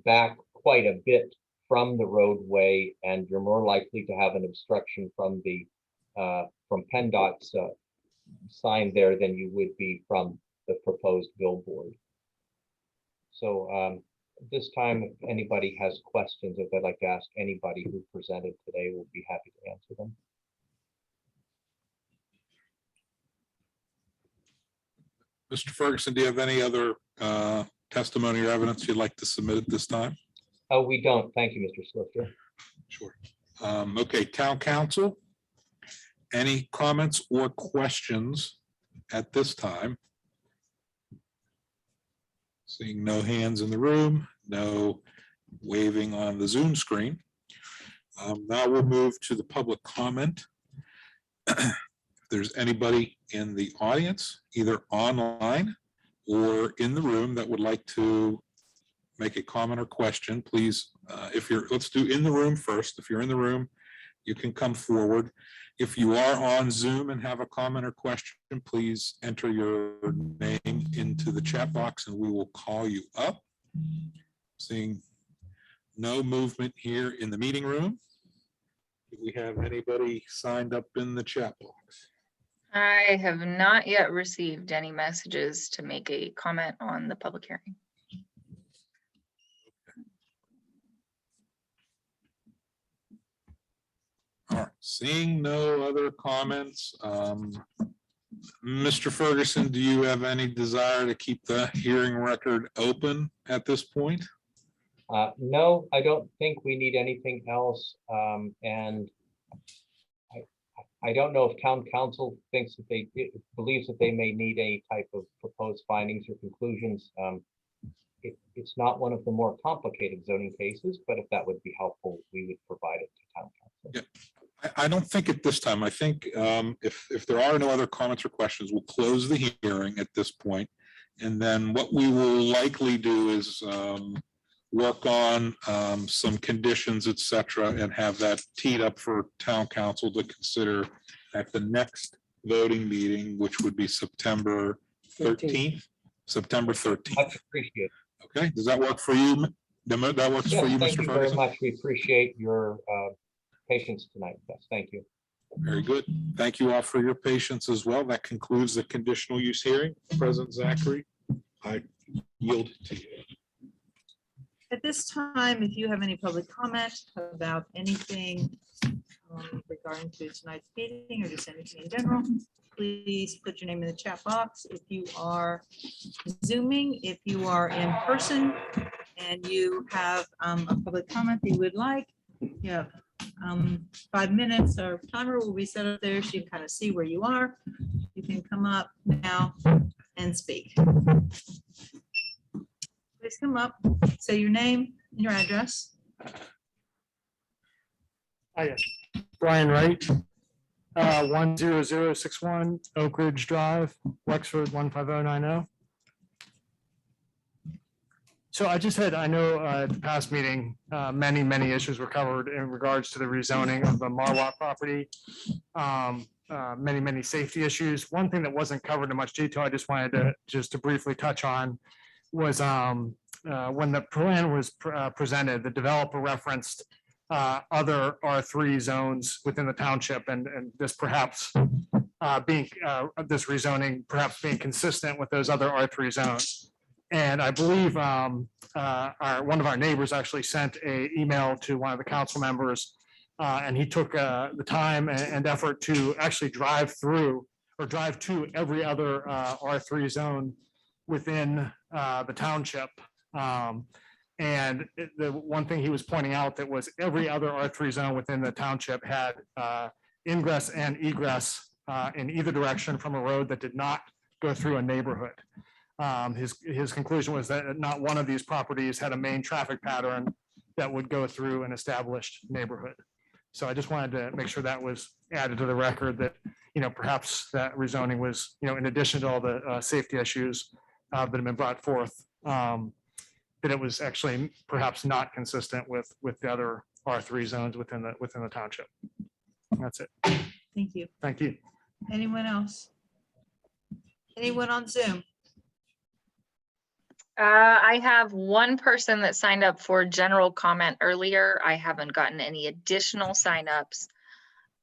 back quite a bit from the roadway, and you're more likely to have an obstruction from PennDOT's sign there than you would be from the proposed billboard. So this time, if anybody has questions, if they'd like to ask anybody who presented today, we'll be happy to answer them. Mr. Ferguson, do you have any other testimony or evidence you'd like to submit at this time? Oh, we don't. Thank you, Mr. Slifter. Sure. Okay, Town Council, any comments or questions at this time? Seeing no hands in the room, no waving on the Zoom screen. Now we'll move to the public comment. If there's anybody in the audience, either online or in the room, that would like to make a comment or question, please, let's do in the room first. If you're in the room, you can come forward. If you are on Zoom and have a comment or question, please enter your name into the chat box and we will call you up. Seeing no movement here in the meeting room. Do we have anybody signed up in the chat box? I have not yet received any messages to make a comment on the public hearing. All right, seeing no other comments, Mr. Ferguson, do you have any desire to keep the hearing record open at this point? No, I don't think we need anything else. And I don't know if town council thinks that believes that they may need any type of proposed findings or conclusions. It It's not one of the more complicated zoning cases, but if that would be helpful, we would provide it to town council. Yeah. I don't think at this time. I think if there are no other comments or questions, we'll close the hearing at this point. And then what we will likely do is work on some conditions, et cetera, and have that teed up for town council to consider at the next voting meeting, which would be September 13th. September 13th. Much appreciated. Okay, does that work for you? That works for you, Thank Mr. you very Ferguson? much. We appreciate your patience tonight. Yes, thank you. Very good. Thank you all for your patience as well. That concludes the conditional use hearing. President Zachary, I yield to you. At this time, if you have any public comment about anything regarding to tonight's meeting or just anything in general, please put your name in the chat box. If you are Zooming, if you are in person and you have a public comment that you would like, you have 5 minutes. Our timer will be set up there so you can kind of see where you are. You can come up now and speak. Please come up, say your name and your address. Hi, Brian Wright, 10061 Oak Ridge Drive, Wexford 15090. So I know at the past meeting, many issues were covered in regards to the rezoning of the Marwat property. Many safety issues. One thing that wasn't covered in much detail, I just wanted to briefly touch on was when the plan was presented, the developer referenced other R3 zones within the township, and this perhaps this rezoning perhaps being consistent with those other R3 zones. And I believe one of our neighbors actually sent an email to one of the council members, and he took the time and effort to actually drive through or drive to every other R3 zone within the township. And the one thing he was pointing out that was every other R3 zone within the township had ingress and egress in either direction from a road that did not go through a neighborhood. His conclusion was that not one of these properties had a main traffic pattern that would go through an established neighborhood. So I just wanted to make sure that was added to the record that, perhaps that rezoning was, in addition to all the safety issues that have been brought forth, that it was actually perhaps not consistent with the other R3 zones within the township. That's it. Thank you. Thank you. Anyone else? Anyone on Zoom? I have one person that signed up for general comment earlier. I haven't gotten any additional signups.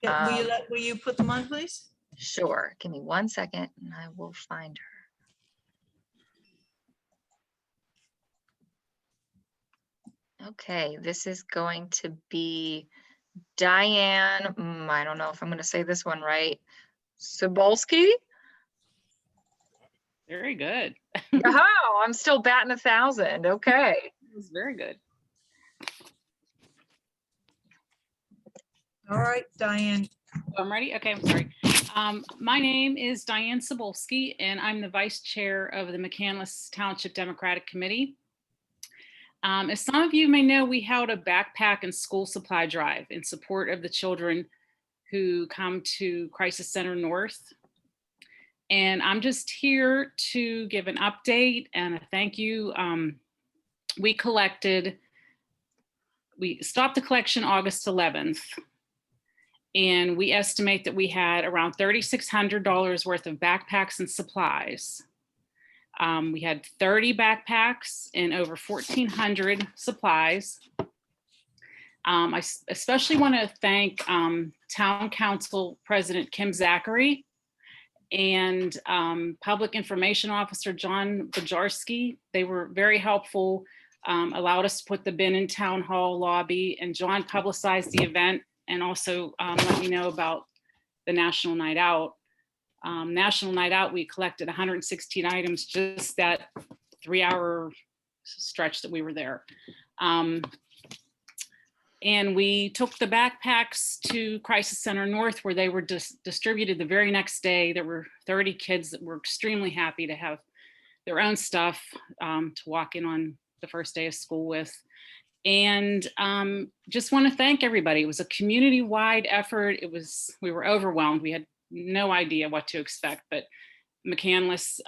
Yeah, will you put them on, please? Sure. Give me 1 second and I will find her. Okay, this is going to be Diane. I don't know if I'm going to say this one right. Sobolski? Very good. Oh, I'm still batting 1,000. Okay. It was very good. All right, Diane. I'm ready. Okay, I'm sorry. My name is Diane Sobolski, and I'm the vice chair of the Mccandless Township Democratic Committee. As some of you may know, we held a backpack and school supply drive in support of the children who come to Crisis Center North. And I'm just here to give an update and a thank you. We stopped the collection August 11th. And we estimate that we had around $3,600 worth of backpacks and supplies. We had 30 backpacks and over 1,400 supplies. I especially want to thank Town Council President Kim Zachary and Public Information Officer John Bajarski. They were very helpful, allowed us to put the bin in Town Hall lobby, and John publicized the event and also let me know about the National Night Out. National Night Out, we collected 116 items just that 3-hour stretch that we were there. And we took the backpacks to Crisis Center North, where they were distributed the very next day. There were 30 kids that were extremely happy to have their own stuff to walk in on the first day of school with. And just want to thank everybody. It was a community-wide effort. We were overwhelmed. We had no idea what to expect, but Mccandless,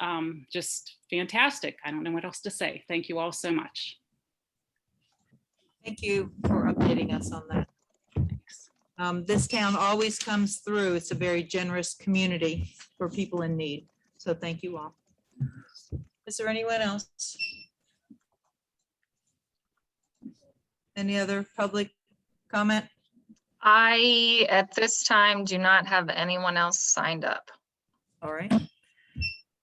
just fantastic. I don't know what else to say. Thank you all so much. Thank you for updating us on that. Thanks. This town always comes through. It's a very generous community for people in need. So thank you all. Is there anyone else? Any other public comment? I, at this time, do not have anyone else signed up. All right.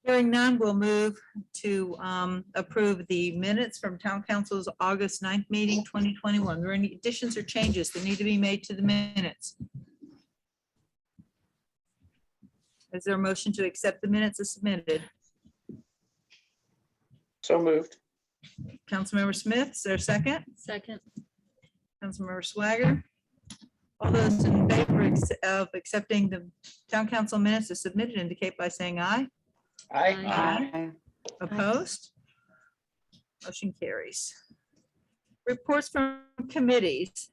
Hearing none, we'll move to approve the minutes from Town Council's August 9th meeting, 2021. Are there any additions or changes that need to be made to the minutes? Is there a motion to accept the minutes as submitted? So moved. Councilmember Smith, is there a second? Second. Councilmember Swagger. All those in favor of accepting the Town Council minutes as submitted indicate by saying aye. Aye. Opposed? Motion carries. Reports from committees.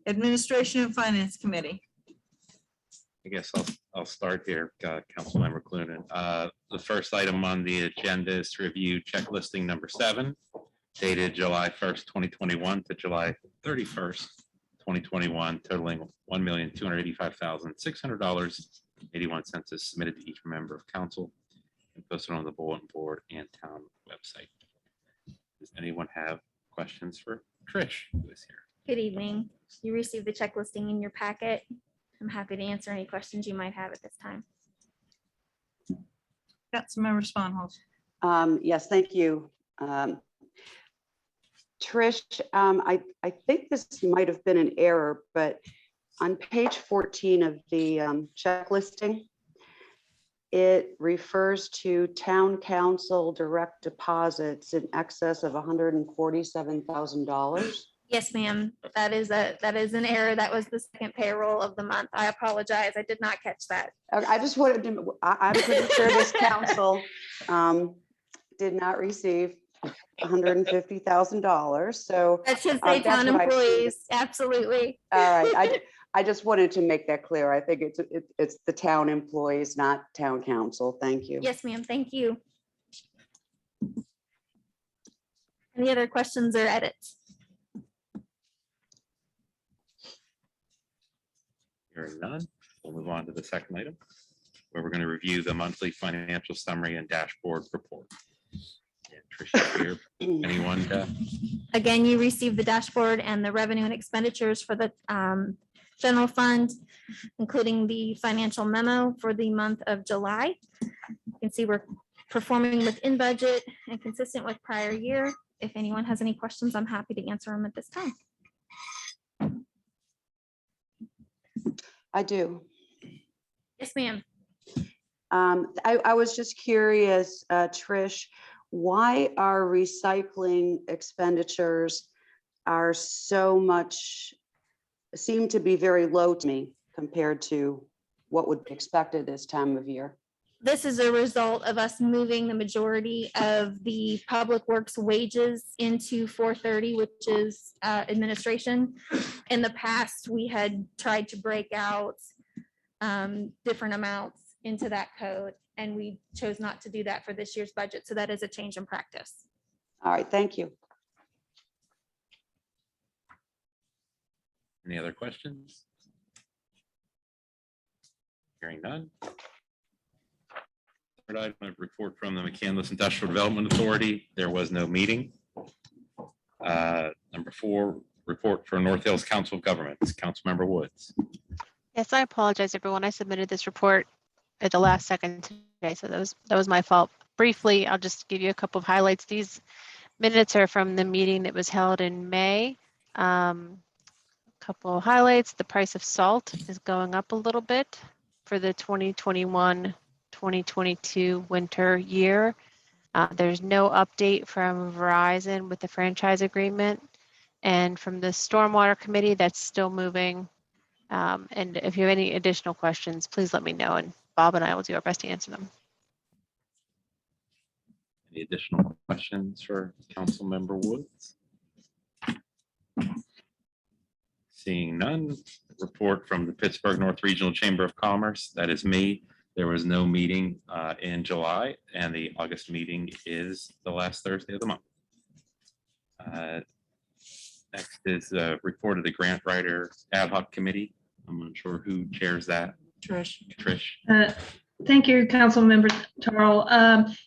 Administration and Finance Committee. I guess I'll start here, Councilmember Clunin. The first item on the agenda is to review checklisting number 7, dated July 1st, 2021 to July 31st, 2021, totaling $1,285,600.81 is submitted to each member of council and posted on the bulletin board and town website. Does anyone have questions for Trish, who is here? Good evening. You received the check listing in your packet. I'm happy to answer any questions you might have at this time. Councilmember Sponholz. Yes, thank you. Trish, I think this might have been an error, but on page 14 of the check listing, it refers to town council direct deposits in excess of $147,000. Yes, ma'am. That is an error. That was the second payroll of the month. I apologize. I did not catch that. I just wanted to, I'm pretty sure this council did not receive $150,000. So that should say town employees. Absolutely. All right. I just wanted to make that clear. I think it's the town employees, not town council. Thank you. Yes, ma'am. Thank you. Any other questions or edits? Hearing none, we'll move on to the second item, where we're going to review the monthly financial summary and dashboard report. And Tricia's here. Anyone? Again, you received the dashboard and the revenue and expenditures for the general fund, including the financial memo for the month of July. You can see we're performing within budget and consistent with prior year. If anyone has any questions, I'm happy to answer them at this time. I do. Yes, ma'am. I was just curious, Trish, why our recycling expenditures are so much, seem to be very low to me compared to what would be expected this time of year? This is a result of us moving the majority of the public works wages into 430, which is administration. In the past, we had tried to break out different amounts into that code, and we chose not to do that for this year's budget. So that is a change in practice. All right, thank you. Any other questions? Hearing none. Third item, a report from the Mccandless Industrial Development Authority. There was no meeting. Number 4, report for North Hills Council of Governments. Councilmember Woods. Yes, I apologize, everyone. I submitted this report at the last second today, so that was my fault. Briefly, I'll just give you a couple of highlights. These minutes are from the meeting that was held in May. Couple of highlights. The price of salt is going up a little bit for the 2021-2022 winter year. There's no update from Verizon with the franchise agreement, and from the Stormwater Committee, that's still moving. And if you have any additional questions, please let me know, and Bob and I will do our best to answer them. Any additional questions for Councilmember Woods? Seeing none, report from the Pittsburgh North Regional Chamber of Commerce. That is me. There was no meeting in July, and the August meeting is the last Thursday of the month. Next is a report of the Grant Writer Ad Hoc Committee. I'm not sure who chairs that. Trish. Thank you, Councilmember Tarl.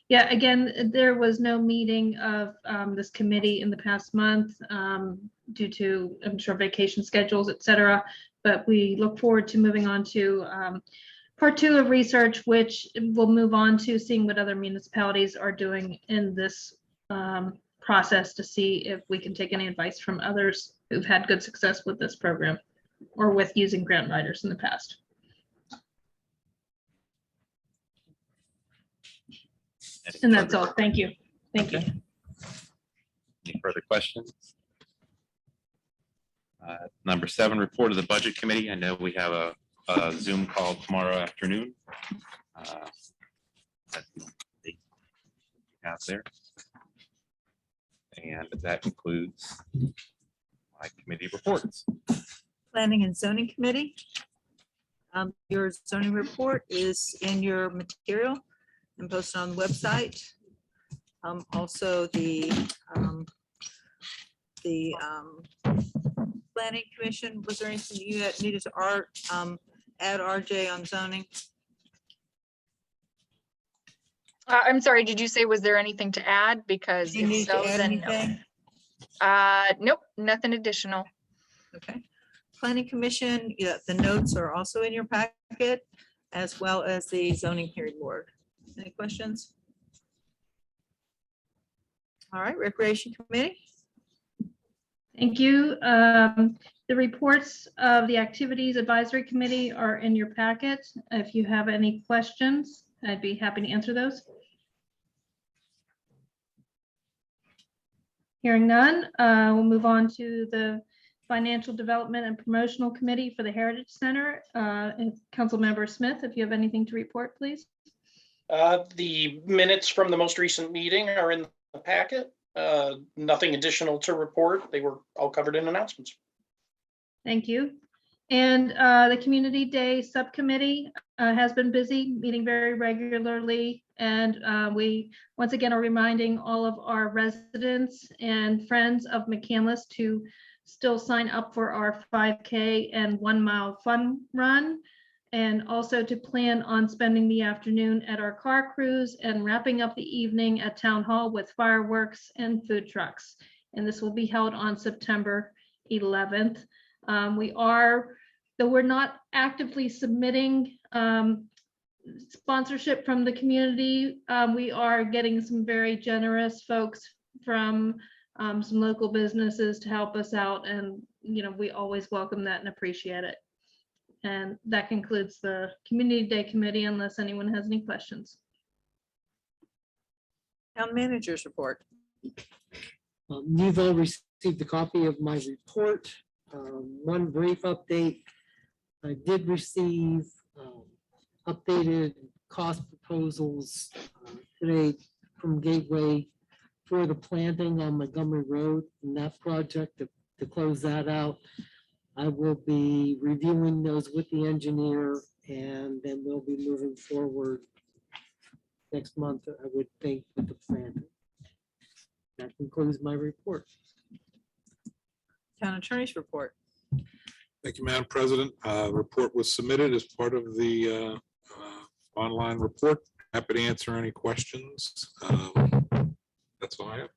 Yeah, again, there was no meeting of this committee in the past month due to, I'm sure, vacation schedules, et cetera. But we look forward to moving on to part 2 of research, which will move on to seeing what other municipalities are doing in this process to see if we can take any advice from others who've had good success with this program or with using grant writers in the past. And that's all. Thank you. Thank you. Any further questions? Number 7, report of the Budget Committee. I know we have a Zoom call tomorrow afternoon. That's the date we have there. And that concludes my committee reports. Planning and Zoning Committee. Your zoning report is in your material and posted on the website. Also, the Planning Commission, was there anything you had needed to add, RJ, on zoning? I'm sorry, did you say, was there anything to add? Because Do you if need so, to add then no. anything? Nope, nothing additional. Okay. Planning Commission, yeah, the notes are also in your packet, as well as the zoning hearing board. Any questions? All right, Recreation Committee. Thank you. The reports of the Activities Advisory Committee are in your packet. If you have any questions, I'd be happy to answer those. Hearing none, we'll move on to the Financial Development and Promotional Committee for the Heritage Center. Councilmember Smith, if you have anything to report, please. The minutes from the most recent meeting are in the packet. Nothing additional to report. They were all covered in announcements. Thank you. And the Community Day Subcommittee has been busy, meeting very regularly. And we once again are reminding all of our residents and friends of Mccandless to still sign up for our 5K and 1 mile fun run. And also to plan on spending the afternoon at our car cruise and wrapping up the evening at Town Hall with fireworks and food trucks. And this will be held on September 11th. Though we're not actively submitting sponsorship from the community, we are getting some very generous folks from some local businesses to help us out. And, you know, we always welcome that and appreciate it. And that concludes the Community Day Committee, unless anyone has any questions. Town Manager's report. You've all received a copy of my report. One brief update. I did receive updated cost proposals today from Gateway for the planting on Montgomery Road and that project to close that out. I will be reviewing those with the engineer, and then we'll be moving forward next month, I would think, with the plan. That concludes my report. Town Attorney's report. Thank you, Madam President. Report was submitted as part of the online report. Happy to answer any questions. That's all I have.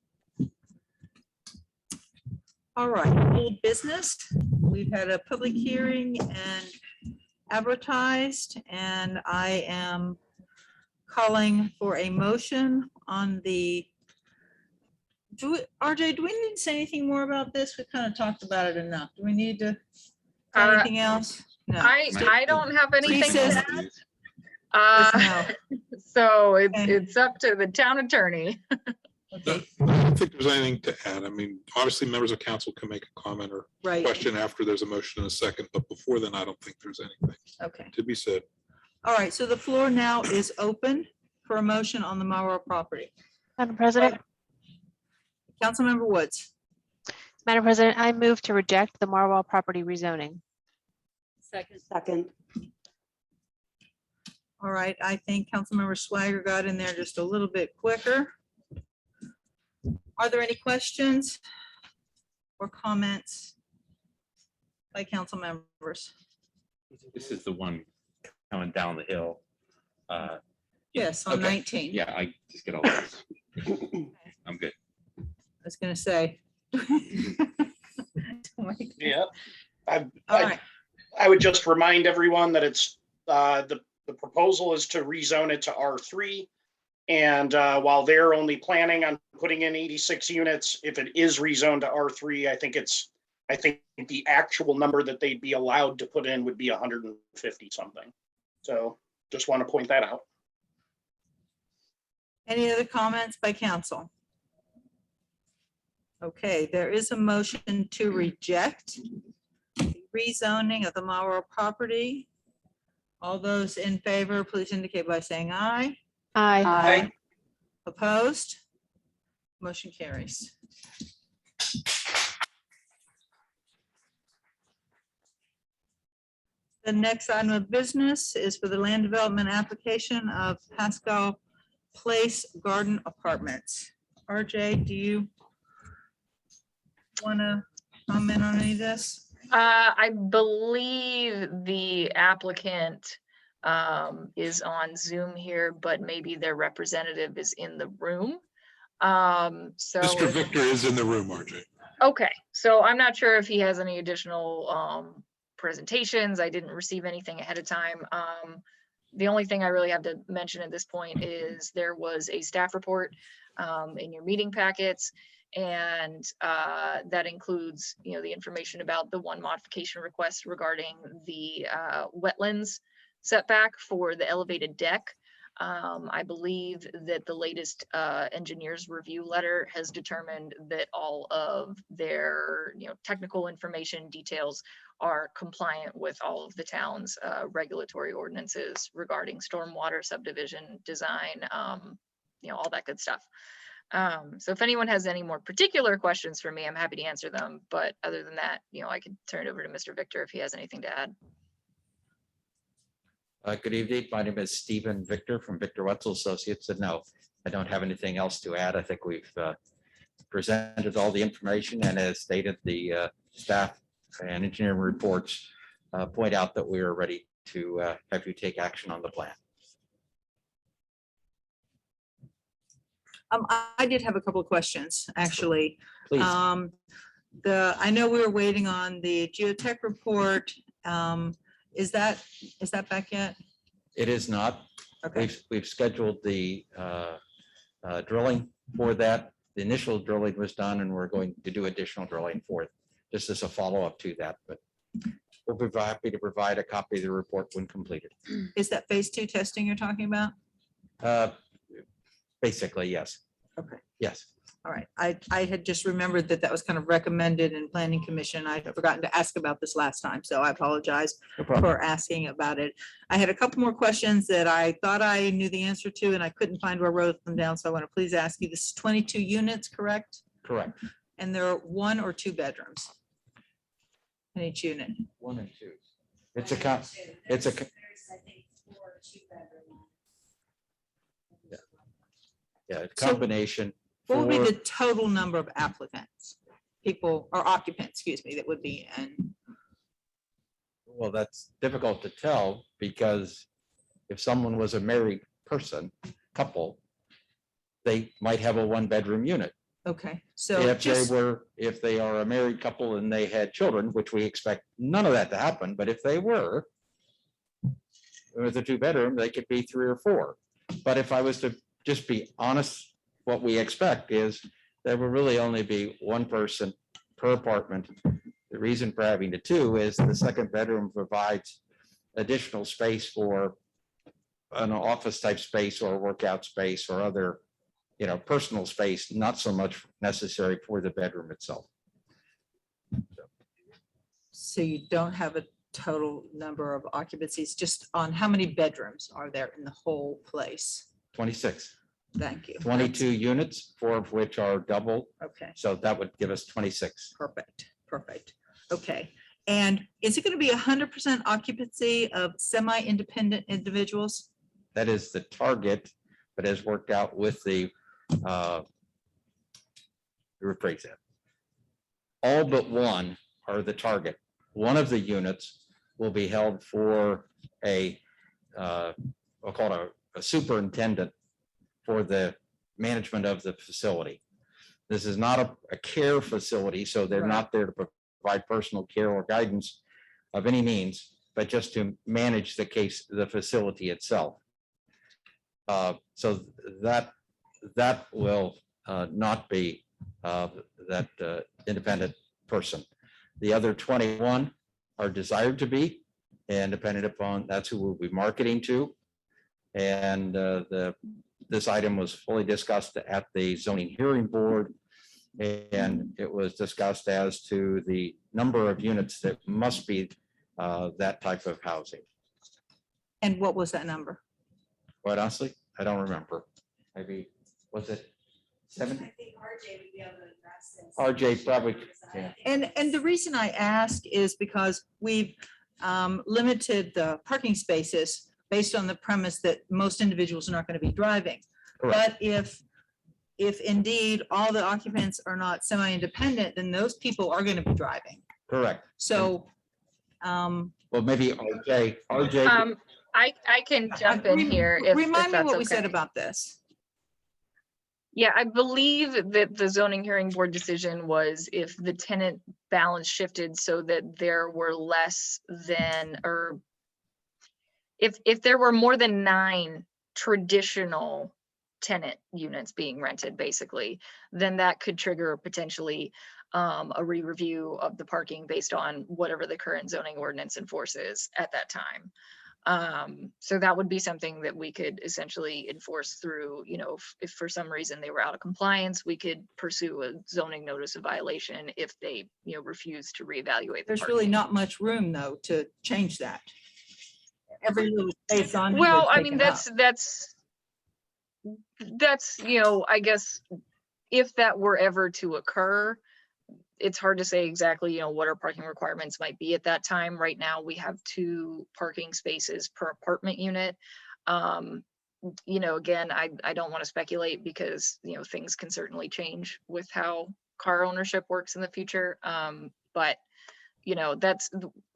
All right, old business. We've had a public hearing and advertised, and I am calling for a motion on the, RJ, do we need to say anything more about this? We kind of talked about it enough. Do we need to say anything else? No. I don't have anything says- to add. So it's up to the town attorney. Okay. I don't think there's anything to add. I mean, obviously members of council can make a comment or Right. question after there's a motion in a second, but before then, I don't think there's anything Okay. to be said. All right, so the floor now is open for a motion on the Marlboro property. Madam President, Councilmember Woods. Madam President, I move to reject the Marwell property rezoning. Second. All right, I think Councilmember Swagger got in there just a little bit quicker. Are there any questions or comments by council members? This is the one coming down the hill. Yes, on Okay. 19. Yeah, I just get all this. I'm good. I was gonna say. Yeah. I All right, would just remind everyone that it's, the proposal is to rezone it to R3. And while they're only planning on putting in 86 units, if it is rezoned to R3, I think the actual number that they'd be allowed to put in would be 150 something. So just want to point that out. any other comments by council? Okay, there is a motion to reject the rezoning of the Marwell property. All those in favor, please indicate by saying aye. Aye. Opposed? Motion carries. The next item of business is for the land development application of Pascal Place Garden Apartments. RJ, do you want to comment on any of this? I believe the applicant is on Zoom here, but maybe their representative is in the room. So Mr. Victor is in the room, RJ. okay, so I'm not sure if he has any additional presentations. I didn't receive anything ahead of time. The only thing I really have to mention at this point is there was a staff report in your meeting packets, and that includes, you know, the information about the one modification request regarding the wetlands setback for the elevated deck. I believe that the latest engineer's review letter has determined that all of their, you know, technical information details are compliant with all of the town's regulatory ordinances regarding stormwater subdivision design, you know, all that good stuff. So if anyone has any more particular questions for me, I'm happy to answer them. But other than that, you know, I could turn it over to Mr. Victor if he has anything to add. Good evening. My name is Stephen Victor from Victor Wetzel Associates. And no, I don't have anything else to add. I think we've presented all the information, and as stated, the staff and engineering reports point out that we are ready to have you take action on the plan. I did have a couple of questions, actually. Please. I know we were waiting on the geotech report. Is that back yet? It is not. Okay. We've scheduled the drilling for that. The initial drilling was done, and we're going to do additional drilling for it, just as a follow-up to that. But we'll be happy to provide a copy of the report when completed. Is that phase 2 testing you're talking about? Basically, yes. Okay. Yes. All right. I had just remembered that was kind of recommended in planning commission. I had forgotten to ask about this last time, so I apologize for asking about it. I had a couple more questions that I thought I knew the answer to, and I couldn't find where I wrote them down. So I want to please ask you, this is 22 units, correct? Correct. And there are 1 or 2 bedrooms in each unit? 1 and 2. It's a Yeah, a combination. What would be for- the total number of applicants, people or occupants, excuse me, that would be in? Well, that's difficult to tell, because if someone was a married person, couple, they might have a 1-bedroom unit. Okay, so If they are a married couple and they had children, which we expect none of that to happen, but if they were, with a 2-bedroom, they could be 3 or 4. But if I was to just be honest, what we expect is there will really only be 1 person per apartment. The reason for having the 2 is the 2nd bedroom provides additional space for an office type space or workout space or other, you know, personal space, not so much necessary for the bedroom itself. So you don't have a total number of occupancies, just on how many bedrooms are there in the whole place? 26. Thank you. 22 units, 4 of which are double. Okay, So that would give us 26. perfect, perfect. Okay, and is it going to be 100% occupancy of semi-independent individuals? That is the target, but as worked out with the, rephrase that. All but one are the target. One of the units will be held for we'll call it a superintendent for the management of the facility. This is not a care facility, so they're not there to provide personal care or guidance of any means, but just to manage the facility itself. So that will not be that independent person. The other 21 are desired to be, and dependent upon, that's who we'll be marketing to. And this item was fully discussed at the zoning hearing board, and it was discussed as to the number of units that must be that type of housing. And what was that number? Quite honestly, I don't remember. Maybe, was it 7? I think RJ would be able to address this. RJ probably, yeah. And the reason I ask is because we've limited the parking spaces based on the premise that most individuals are not going to be driving. Correct. But if indeed all the occupants are not semi-independent, then those people are going to be driving. Correct. So, Well, maybe RJ. I can jump in here if remind me that's what we said okay. about this. Yeah, I believe that the zoning hearing board decision was if the tenant balance shifted so that there were less than, or if there were more than 9 traditional tenant units being rented, basically, then that could trigger potentially a re-review of the parking based on whatever the current zoning ordinance enforces at that time. So that would be something that we could essentially enforce through, if for some reason they were out of compliance, we could pursue a zoning notice of violation if they, refuse to reevaluate. There's really not much room though to change that. Every little space on. here Well, is I mean, taken up. that's, I guess if that were ever to occur, it's hard to say exactly, what our parking requirements might be at that time. Right now, we have 2 parking spaces per apartment unit. Again, I don't want to speculate because, things can certainly change with how car ownership works in the future. But, that's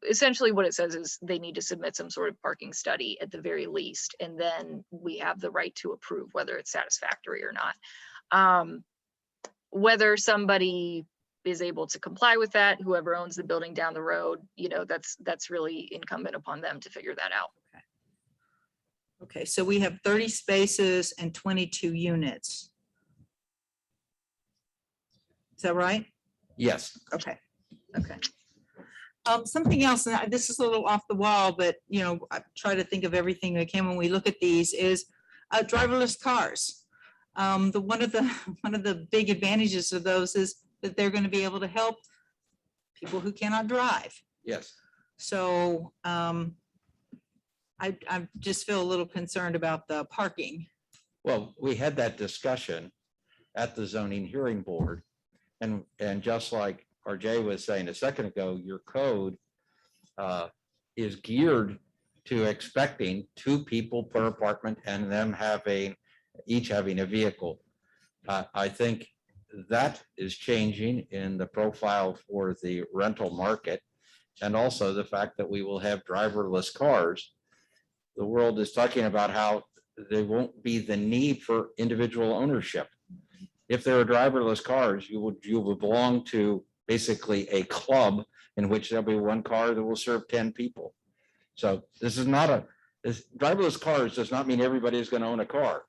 essentially what it says is they need to submit some sort of parking study at the very least. And then we have the right to approve whether it's satisfactory or not. Whether somebody is able to comply with that, whoever owns the building down the road, that's really incumbent upon them to figure that out. Okay, so we have 30 spaces and 22 units. Is that right? Yes. Okay, okay. Something else, and this is a little off the wall, but I try to think of everything that can when we look at these is driverless cars. One of the big advantages of those is that they're going to be able to help people who cannot drive. Yes. So I just feel a little concerned about the parking. Well, we had that discussion at the zoning hearing board, and just like RJ was saying a second ago, your code is geared to expecting 2 people per apartment and them each having a vehicle. I think that is changing in the profile for the rental market, and also the fact that we will have driverless cars. The world is talking about how there won't be the need for individual ownership. If there are driverless cars, you will belong to basically a club in which there'll be 1 car that will serve 10 people. So this is not driverless cars does not mean everybody is going to own a car.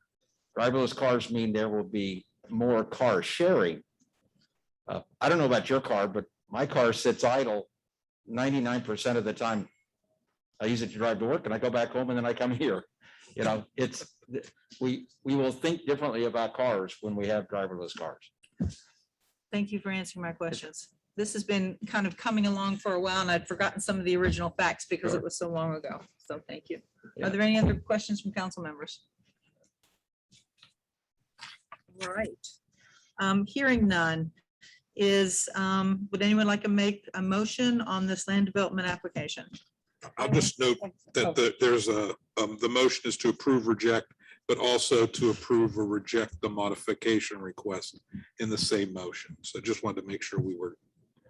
Driverless cars mean there will be more car sharing. I don't know about your car, but my car sits idle 99% of the time. I use it to drive to work and I go back home and then I come here. We will think differently about cars when we have driverless cars. Thank you for answering my questions. This has been kind of coming along for a while and I'd forgotten some of the original facts because it was so long ago. So thank you. Are there any other questions from council members? All right. Hearing none, would anyone like to make a motion on this land development application? I'll just note that there's the motion is to approve, reject, but also to approve or reject the modification request in the same motion. So just wanted to make sure we were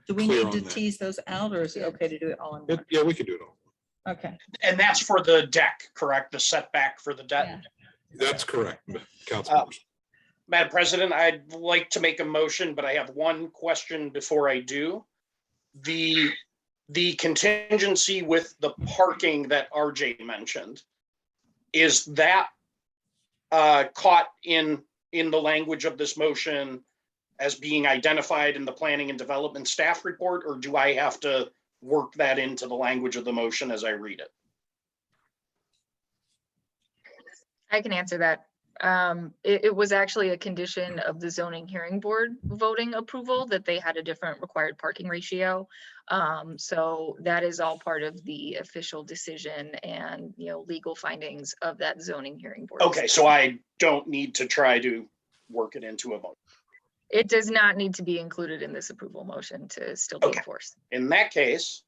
Do we clear need to on that. tease those out, or is it okay to do it all in one? Yeah, we could do it all. Okay. And that's for the deck, correct? The setback for the deck? That's correct, Councilman. Madam President, I'd like to make a motion, but I have one question before I do. The contingency with the parking that RJ mentioned, is that caught in the language of this motion as being identified in the planning and development staff report, or do I have to work that into the language of the motion as I read it? I can answer that. It was actually a condition of the zoning hearing board voting approval that they had a different required parking ratio. So that is all part of the official decision and, legal findings of that zoning hearing board. Okay, so I don't need to try to work it into a vote. It does not need to be included in this approval motion to still be enforced. In that case,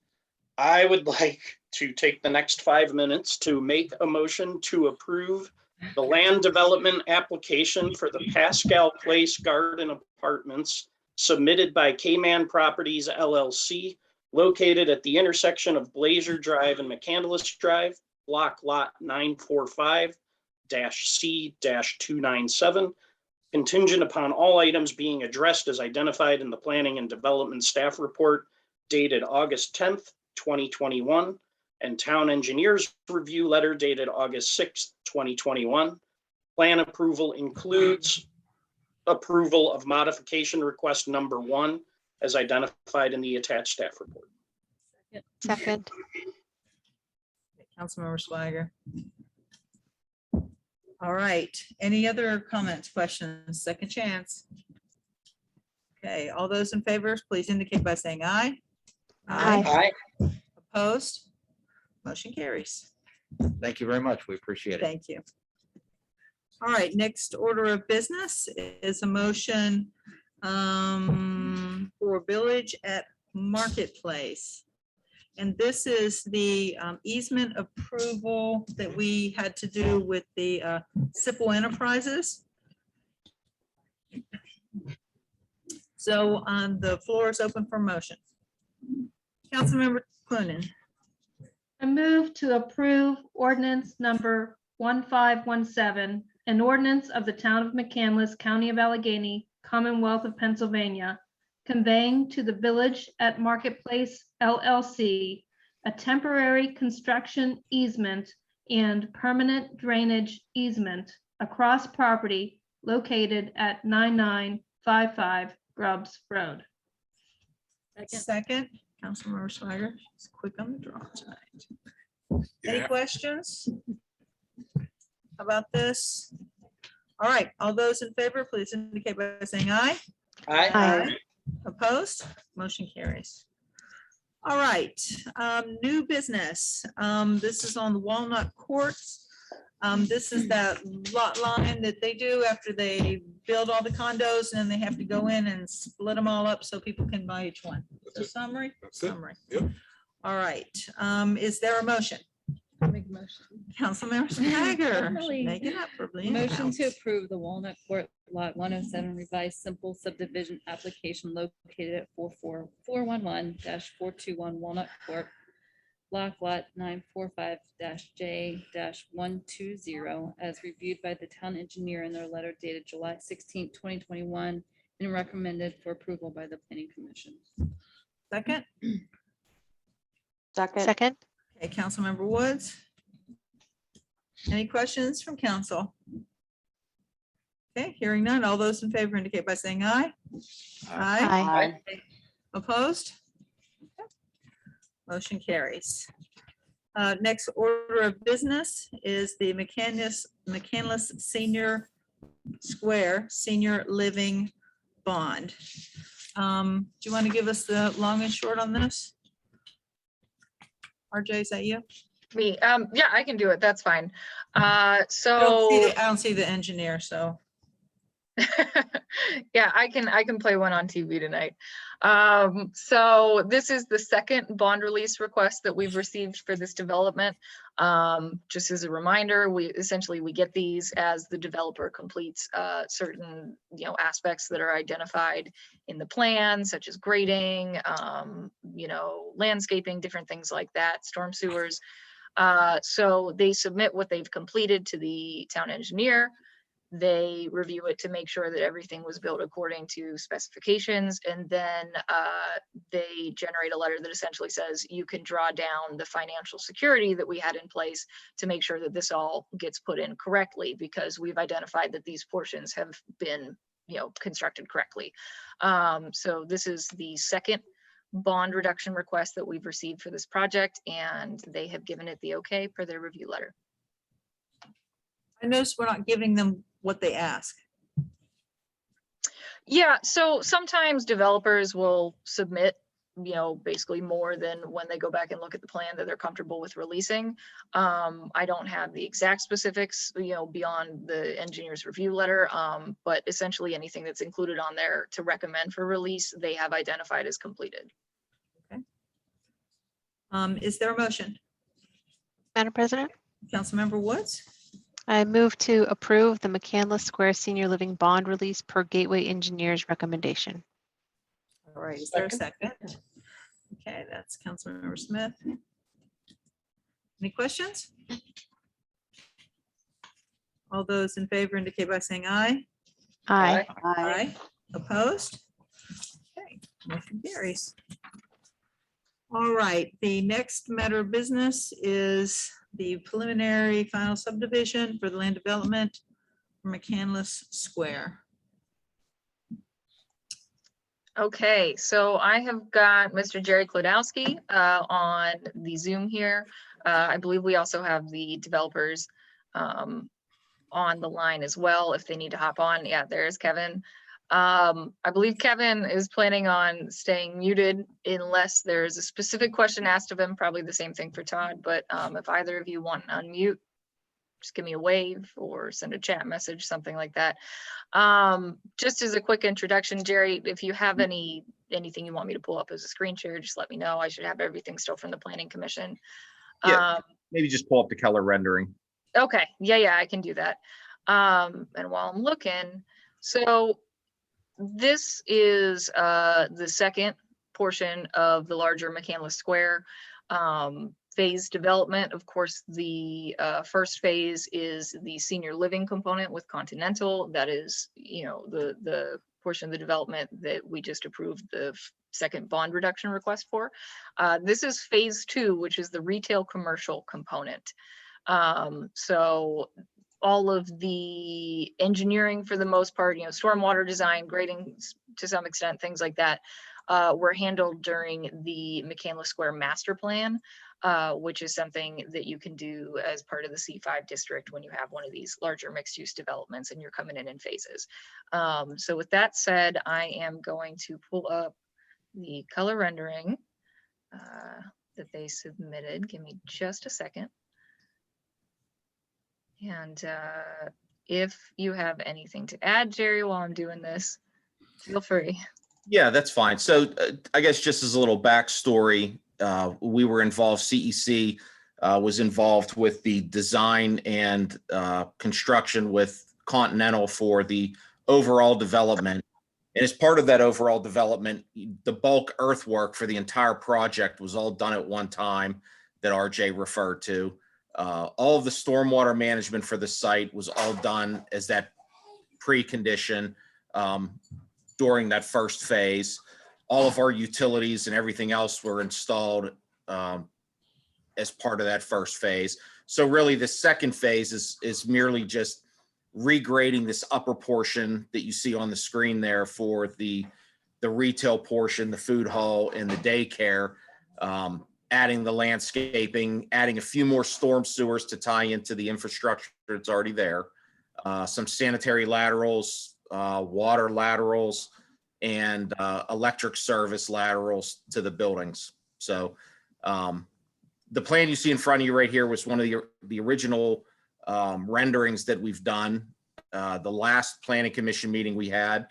I would like to take the next 5 minutes to make a motion to approve the land development application for the Pascal Place Garden Apartments submitted by K-Man Properties LLC, located at the intersection of Blazer Drive and Mccandless Drive, block lot 945-C-297, contingent upon all items being addressed as identified in the Planning and Development Staff Report dated August 10th, 2021, and Town Engineers Review Letter dated August 6th, 2021. Plan approval includes approval of modification request number 1 as identified in the attached staff report. Second. Councilmember Swiger. All right. Any other comments, questions? Second chance. Okay. All those in favor, please indicate by saying aye. Aye. Opposed? Motion carries. Thank you very much. We appreciate it. Thank you. All right, next order of business is a motion for Village at Marketplace. And this is the easement approval that we had to do with the Sipple Enterprises. So the floor is open for motion. Councilmember Clunin. I move to approve ordinance number 1517, an ordinance of the town of Mccandless, County of Allegheny, Commonwealth of Pennsylvania, conveying to the Village at Marketplace LLC a temporary construction easement and permanent drainage easement across property located at 9955 Grubbs Road. Second, Councilmember Swiger. She's quick on the draw tonight. Any Yeah. questions about this? All right, all those in favor, please indicate by saying aye. Aye. Opposed? Motion carries. All right, new business. This is on the Walnut Courts. This is that lot line that they do after they build all the condos and then they have to go in and split them all up so people can buy each one. So summary? That's it. Summary. Yep. All right, is there a motion? Make a motion. Councilmember Swiger, Really? make it up for Blaine Motion to House. approve the Walnut Court Lot 107 revised simple subdivision application located at 44411-421 Walnut Court, block lot 945-J-120, as reviewed by the town engineer in their letter dated July 16, 2021, and recommended for approval by the planning commission. Second, Second. okay, Councilmember Woods. Any questions from council? Okay, hearing none. All those in favor indicate by saying aye. Aye. Opposed? Motion carries. Next order of business is the Mccandless Senior Square Senior Living Bond. Do you want to give us the long and short on this? RJ, is that you? Me, yeah, I can do it. That's fine. I So. don't see the engineer, so. Yeah, I can play one on TV tonight. So this is the second bond release request that we've received for this development. Just as a reminder, we get these as the developer completes certain aspects that are identified in the plan, such as grading, landscaping, different things like that, storm sewers. So they submit what they've completed to the town engineer. They review it to make sure that everything was built according to specifications, and then they generate a letter that essentially says you can draw down the financial security that we had in place to make sure that this all gets put in correctly, because we've identified that these portions have been constructed correctly. So this is the second bond reduction request that we've received for this project, and they have given it the okay per their review letter. I noticed we're not giving them what they ask. Yeah, so sometimes developers will submit, basically more than when they go back and look at the plan that they're comfortable with releasing. I don't have the exact specifics, beyond the engineer's review letter, but essentially anything that's included on there to recommend for release, they have identified as completed. Okay. Is there a motion? Madam President, Councilmember Woods? I move to approve the Mccandless Square Senior Living Bond Release per Gateway Engineers recommendation. All right, is there a second? Okay, that's Councilmember Smith. Any questions? All those in favor indicate by saying aye. Aye. Aye. Opposed? Okay, motion carries. All right, the next matter of business is the preliminary final subdivision for the land development for Mccandless Square. Okay, so I have got Mr. Jerry Klodowski on the Zoom here. I believe we also have the developers on the line as well if they need to hop on. Yeah, there's Kevin. I believe Kevin is planning on staying muted unless there's a specific question asked of him, probably the same thing for Todd, but if either of you want to unmute, just give me a wave or send a chat message, something like that. Just as a quick introduction, Jerry, if you have anything you want me to pull up as a screen share, just let me know. I should have everything still from the Planning Commission. Yeah, maybe just pull up the color rendering. Okay, yeah, I can do that. And while I'm looking, so this is the second portion of the larger Mccandless Square phase development. Of course, the first phase is the senior living component with Continental. That is, the portion of the development that we just approved the second bond reduction request for. This is phase 2, which is the retail commercial component. So all of the engineering for the most part, stormwater design, grading to some extent, things like that, were handled during the Mccandless Square master plan, which is something that you can do as part of the C5 district when you have one of these larger mixed use developments and you're coming in phases. So with that said, I am going to pull up the color rendering that they submitted. Give me just a second. And if you have anything to add, Jerry, while I'm doing this, feel free. Yeah, that's fine. So I guess just as a little backstory, we were involved, CEC was involved with the design and construction with Continental for the overall development. And as part of that overall development, the bulk earthwork for the entire project was all done at one time that RJ referred to. All of the stormwater management for the site was all done as that precondition during that first phase. All of our utilities and everything else were installed as part of that first phase. So really the second phase is merely just regrading this upper portion that you see on the screen there for the retail portion, the food hall and the daycare. Adding the landscaping, adding a few more storm sewers to tie into the infrastructure that's already there, some sanitary laterals, water laterals, and electric service laterals to the buildings. So the plan you see in front of you right here was one of the original renderings that we've done the last planning commission meeting we had,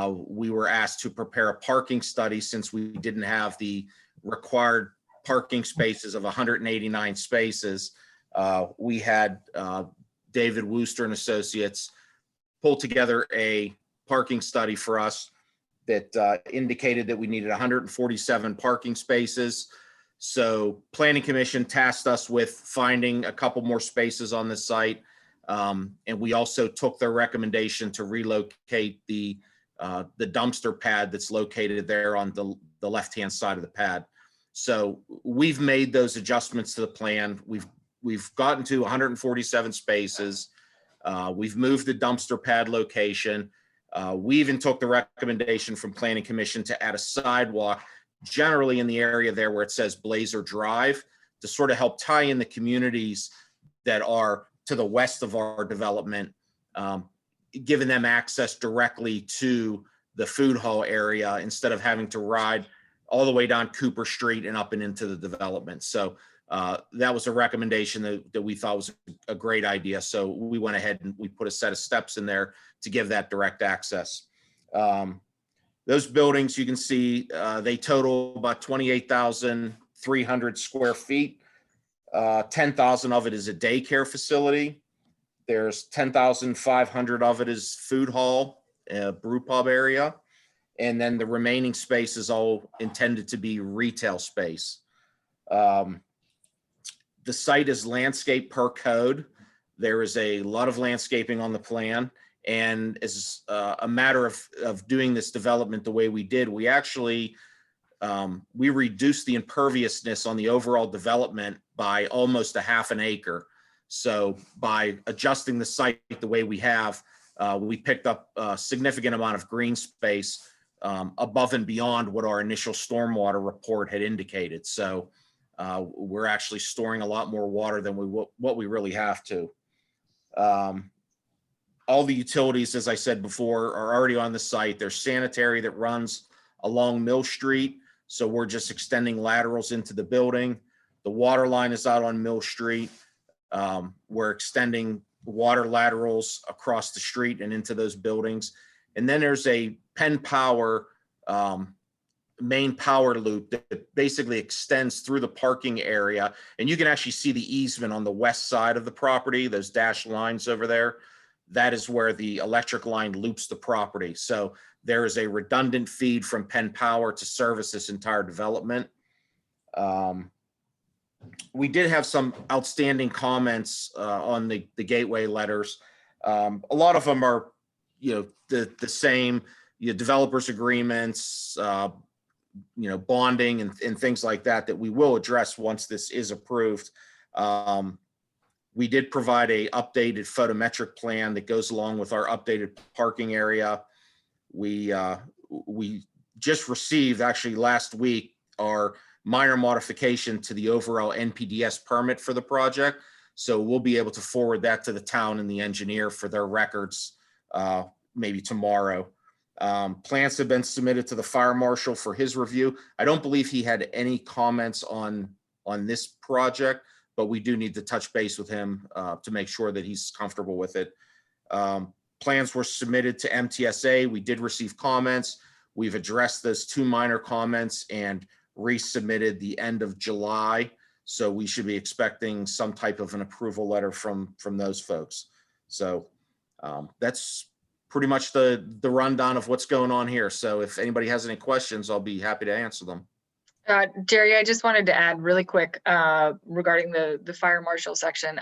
we were asked to prepare a parking study since we didn't have the required parking spaces of 189 spaces. We had David Wooster and Associates pull together a parking study for us that indicated that we needed 147 parking spaces. So Planning Commission tasked us with finding a couple more spaces on the site. And we also took their recommendation to relocate the dumpster pad that's located there on the left-hand side of the pad. So we've made those adjustments to the plan. We've gotten to 147 spaces. We've moved the dumpster pad location. We even took the recommendation from Planning Commission to add a sidewalk generally in the area there where it says Blazer Drive to sort of help tie in the communities that are to the west of our development, giving them access directly to the food hall area instead of having to ride all the way down Cooper Street and up and into the development. So that was a recommendation that we thought was a great idea. So we went ahead and we put a set of steps in there to give that direct access. Those buildings, you can see, they total about 28,300 square feet. 10,000 of it is a daycare facility. There's 10,500 of it is food hall, brew pub area. And then the remaining space is all intended to be retail space. The site is landscape per code. There is a lot of landscaping on the plan. And as a matter of doing this development the way we did, we actually, we reduced the imperviousness on the overall development by almost a half an acre. So by adjusting the site the way we have, we picked up a significant amount of green space above and beyond what our initial stormwater report had indicated. So we're actually storing a lot more water than what we really have to. All the utilities, as I said before, are already on the site. There's sanitary that runs along Mill Street. So we're just extending laterals into the building. The water line is out on Mill Street. We're extending water laterals across the street and into those buildings. And then there's a Penn Power main power loop that basically extends through the parking area. And you can actually see the easement on the west side of the property, those dashed lines over there. That is where the electric line loops the property. So there is a redundant feed from Penn Power to service this entire development. We did have some outstanding comments on the gateway letters. A lot of them are, the same, developers agreements, bonding and things like that we will address once this is approved. We did provide a updated photometric plan that goes along with our updated parking area. We just received, actually last week, our minor modification to the overall NPDS permit for the project. So we'll be able to forward that to the town and the engineer for their records maybe tomorrow. Plans have been submitted to the fire marshal for his review. I don't believe he had any comments on this project, but we do need to touch base with him to make sure that he's comfortable with it. Plans were submitted to MTSA. We did receive comments. We've addressed those 2 minor comments and resubmitted the end of July. So we should be expecting some type of an approval letter from those folks. So that's pretty much the rundown of what's going on here. So if anybody has any questions, I'll be happy to answer them. Jerry, I just wanted to add really quick regarding the fire marshal section.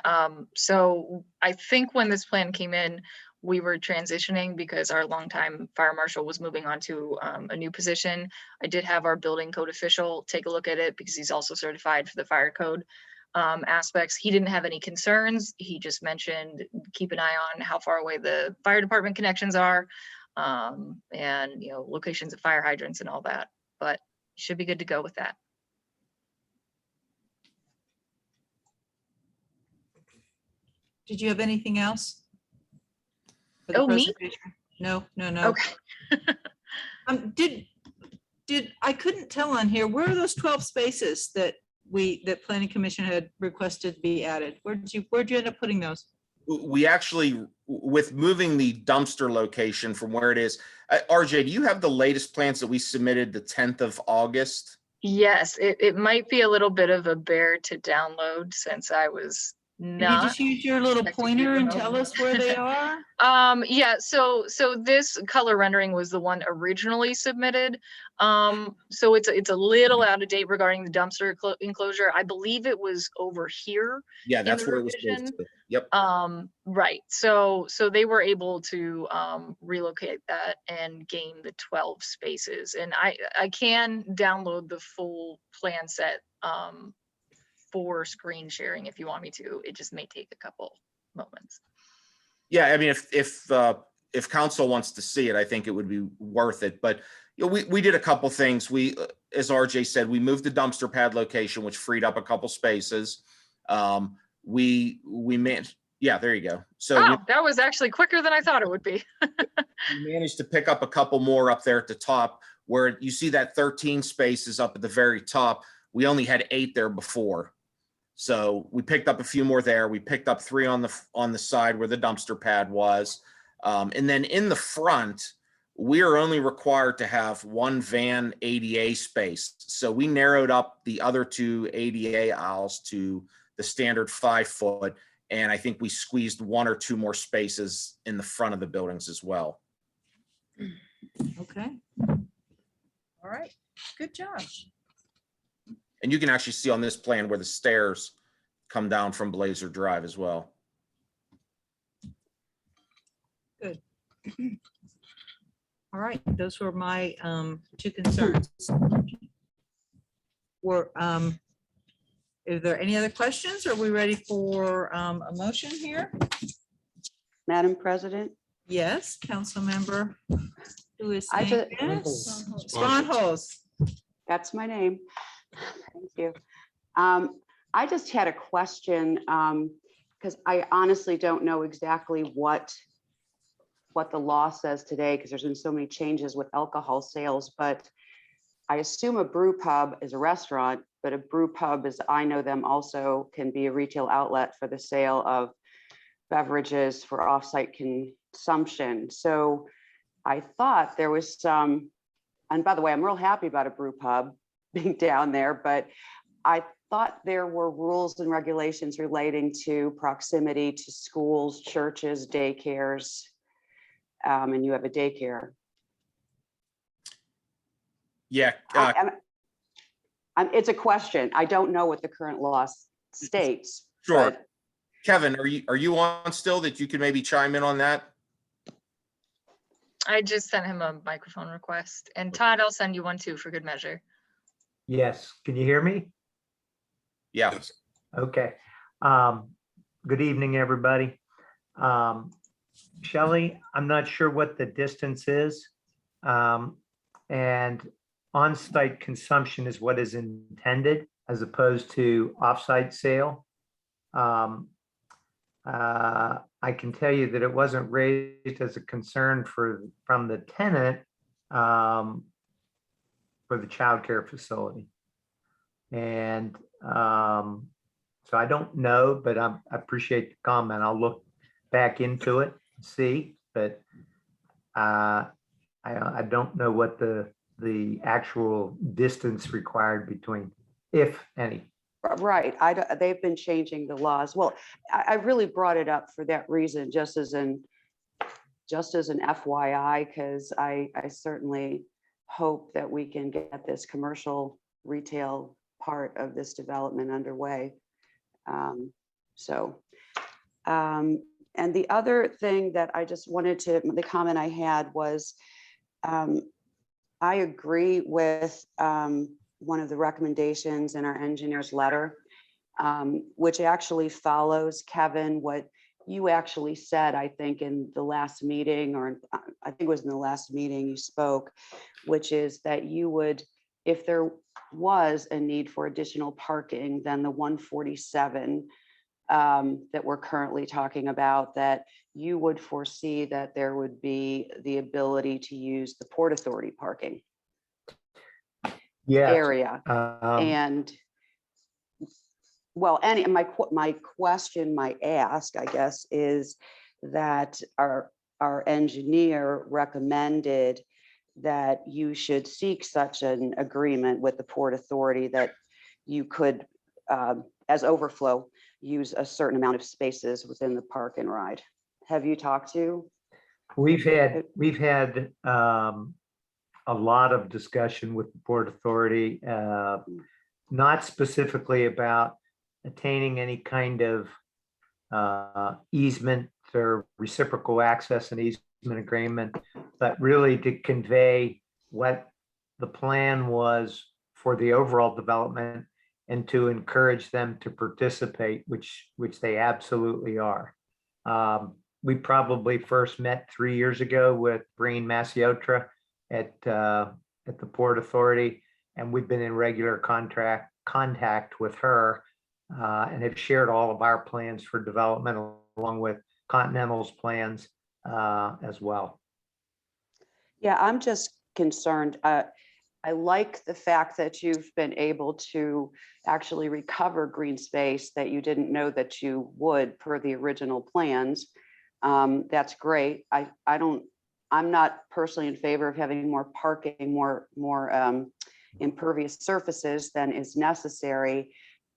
So I think when this plan came in, we were transitioning because our longtime fire marshal was moving on to a new position. I did have our building code official take a look at it because he's also certified for the fire code aspects. He didn't have any concerns. He just mentioned keep an eye on how far away the fire department connections are and locations of fire hydrants and all that. But should be good to go with that. Did you have anything else? Oh, me? No. Okay. Did I couldn't tell on here, where are those 12 spaces that Planning Commission had requested be added? Where'd you end up putting those? We actually with moving the dumpster location from where it is, RJ, do you have the latest plans that we submitted the 10th of August? Yes, it might be a little bit of a bear to download since I was Can you not. just use your little pointer and tell us where they are? Yeah, so this color rendering was the one originally submitted. So it's a little out of date regarding the dumpster enclosure. I believe it was over here. Yeah, in that's the where it was revision. supposed to. Yep. Right. So they were able to relocate that and gain the 12 spaces. And I can download the full plan set for screen sharing if you want me to. It just may take a couple moments. Yeah, I mean, if council wants to see it, I think it would be worth it. But you know, we did a couple things. We, as RJ said, we moved the dumpster pad location, which freed up a couple spaces. We managed. Yeah, there you go. So that was actually quicker than I thought it would be. we managed to pick up a couple more up there at the top, where you see that 13 spaces up at the very top. We only had 8 there before. So we picked up a few more there. We picked up 3 on the side where the dumpster pad was. And then in the front, we are only required to have 1 van ADA space. So we narrowed up the other 2 ADA aisles to the standard 5 foot. And I think we squeezed 1 or 2 more spaces in the front of the buildings as well. Okay. All right. Good job. And you can actually see on this plan where the stairs come down from Blazer Drive as well. Good. All right, those were my 2 concerns. Is there any other questions? Are we ready for a motion here? Madam President? Yes, council member. Who is I saying just- yes? Sponholz. That's my name. Thank you. I just had a question because I honestly don't know exactly what the law says today because there's been so many changes with alcohol sales, but I assume a brew pub is a restaurant, but a brew pub, as I know them, also can be a retail outlet for the sale of beverages for offsite consumption. So I thought there was some, and by the way, I'm real happy about a brew pub being down there, but I thought there were rules and regulations relating to proximity to schools, churches, daycares, and you have a daycare. Yeah. It's a question. I don't know what the current law states. Sure. Kevin, are you on still that you could maybe chime in on that? I just sent him a microphone request. And Todd, I'll send you one too for good measure. Yes. Can you hear me? Yeah. Okay. Good evening, everybody. Shelley, I'm not sure what the distance is. And on-site consumption is what is intended as opposed to off-site sale. I can tell you that it wasn't raised as a concern from the tenant for the childcare facility. And so I don't know, but I appreciate the comment. I'll look back into it and see, but I don't know what the actual distance required between, if any. Right. They've been changing the laws. Well, I really brought it up for that reason, just as an FYI, because I certainly hope that we can get this commercial retail part of this development underway. And the other thing that I just wanted to, the comment I had was, I agree with one of the recommendations in our engineer's letter, which actually follows, Kevin, what you actually said, I think in the last meeting, or I think it was in the last meeting you spoke, which is that you would, if there was a need for additional parking, then the 147 that we're currently talking about, that you would foresee that there would be the ability to use the Port Authority parking area. And well, my question, my ask, I guess, is that our engineer recommended that you should seek such an agreement with the Port Authority that you could, as overflow, use a certain amount of spaces within the park and ride. Have you talked to? We've had a lot of discussion with the Port Authority, not specifically about attaining any kind of easement or reciprocal access and easement agreement, but really to convey what the plan was for the overall development and to encourage them to participate, which they absolutely are. We probably first met 3 years ago with Breen Massiotra at the Port Authority, and we've been in regular contact with her and have shared all of our plans for development along with Continental's plans as well. Yeah, I'm just concerned. I like the fact that you've been able to actually recover green space that you didn't know that you would per the original plans. That's great. I'm not personally in favor of having more parking, more impervious surfaces than is necessary.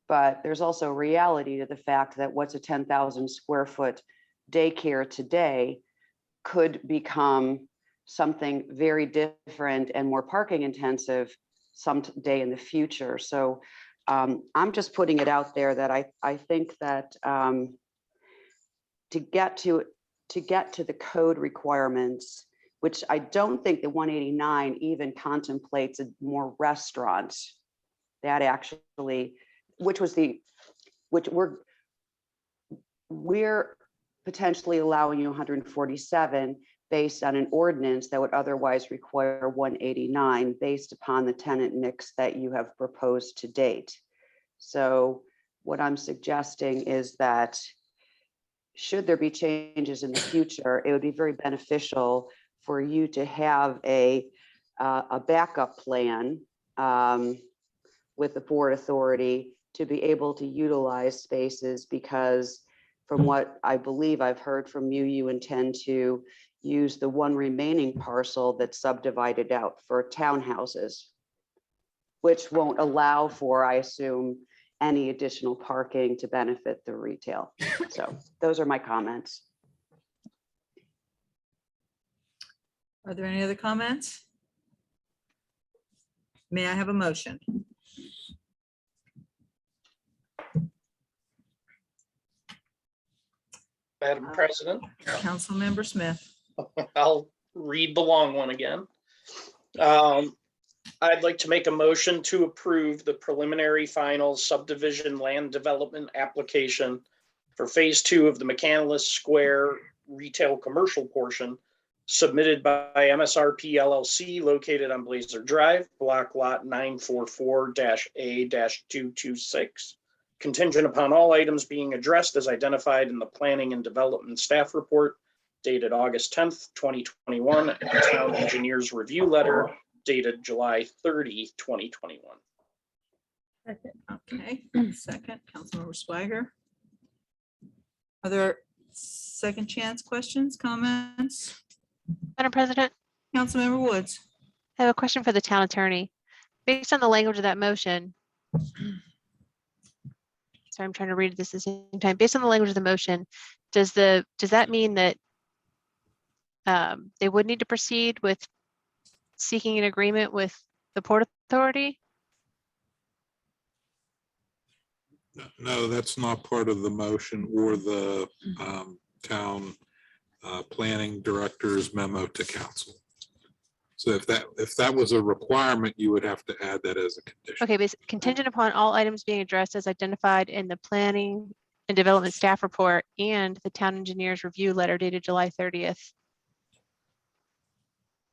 But there's also reality to the fact that what's a 10,000 square foot daycare today could become something very different and more parking intensive someday in the future. So I'm just putting it out there that I think that to get to the code requirements, which I don't think the 189 even contemplates more restaurants, that actually, which we're potentially allowing you 147 based on an ordinance that would otherwise require 189 based upon the tenant mix that you have proposed to date. So what I'm suggesting is that should there be changes in the future, it would be very beneficial for you to have a backup plan with the Port Authority to be able to utilize spaces, because from what I believe I've heard from you, you intend to use the one remaining parcel that's subdivided out for townhouses, which won't allow for, I assume, any additional parking to benefit the retail. So those are my comments. Are there any other comments? May I have a motion? Madam President, Councilmember Smith. I'll read the long one again. I'd like to make a motion to approve the preliminary final subdivision land development application for phase 2 of the Mccandless Square retail commercial portion submitted by MSRP LLC located on Blazer Drive, block lot 944-A-226, contingent upon all items being addressed as identified in the Planning and Development Staff Report dated August 10th, 2021, and the Town Engineers Review Letter dated July 30, 2021. Okay, second, Councilmember Swiger. Are there second chance questions, comments? Madam President, Councilmember Woods. I have a question for the town attorney. Based on the language of that motion, sorry, I'm trying to read this at the same time. Based on the language of the motion, does that mean that they would need to proceed with seeking an agreement with the Port Authority? No, that's not part of the motion or the town planning director's memo to council. So if that was a requirement, you would have to add that as a condition. Okay, but contingent upon all items being addressed as identified in the Planning and Development Staff Report and the Town Engineers Review Letter dated July 30th.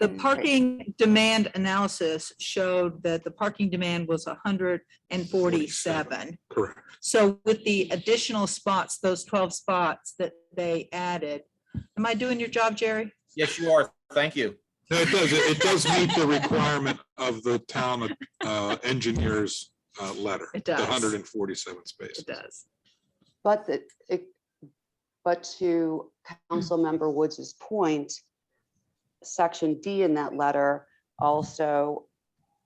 The parking demand analysis showed that the parking demand was 147. Correct. So with the additional spots, those 12 spots that they added, am I doing your job, Jerry? Yes, you are. Thank you. No, it does. It does meet the requirement of the town engineers letter. It does. The 147 spaces. It does. But to Councilmember Woods's point, section D in that letter also,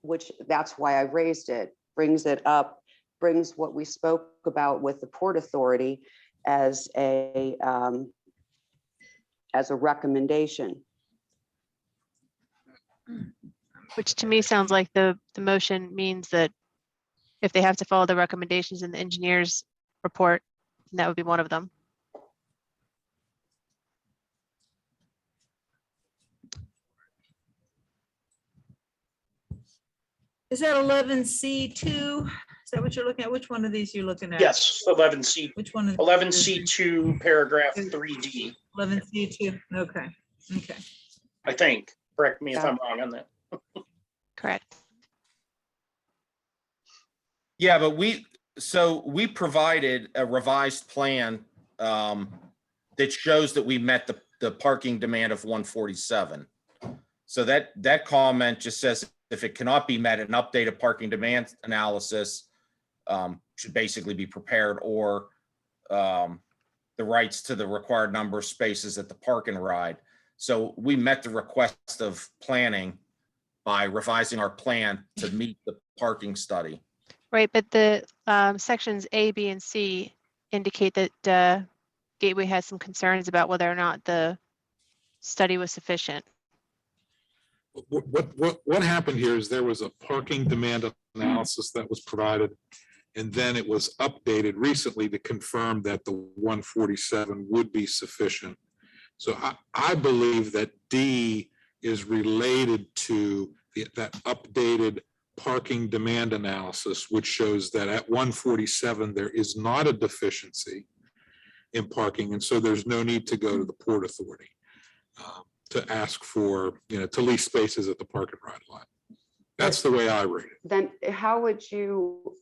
which that's why I raised it, brings it up, brings what we spoke about with the Port Authority as a recommendation. Which to me sounds like the motion means that if they have to follow the recommendations in the engineer's report, then that would be one of them. Is that 11C2? Is that what you're looking at? Which one of these you're looking at? Yes, 11C. Which one? 11C2, paragraph 3D, 11C2. Okay. Okay. I think. Correct me if I'm wrong on that. Correct. Yeah, but we provided a revised plan that shows that we met the parking demand of 147. So that comment just says if it cannot be met, an updated parking demand analysis should basically be prepared, or the rights to the required number of spaces at the park and ride. So we met the request of planning by revising our plan to meet the parking study. Right, but the sections A, B, and C indicate that Gateway has some concerns about whether or not the study was sufficient. What happened here is there was a parking demand analysis that was provided, and then it was updated recently to confirm that the 147 would be sufficient. So I believe that D is related to that updated parking demand analysis, which shows that at 147 there is not a deficiency in parking, and so there's no need to go to the Port Authority to ask for, to lease spaces at the park and ride lot. That's the way I read it. Then how would you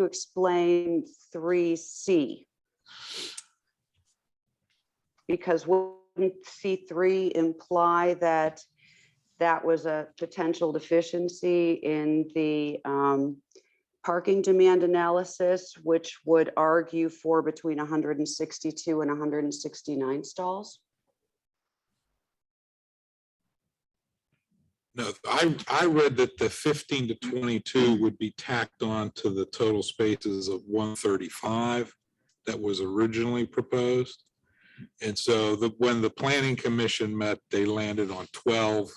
explain 3C? Because wouldn't C3 imply that that was a potential deficiency in the parking demand analysis, which would argue for between 162 and 169 stalls? No, I read that the 15 to 22 would be tacked on to the total spaces of 135 that was originally proposed. And so when the Planning Commission met, they landed on 12.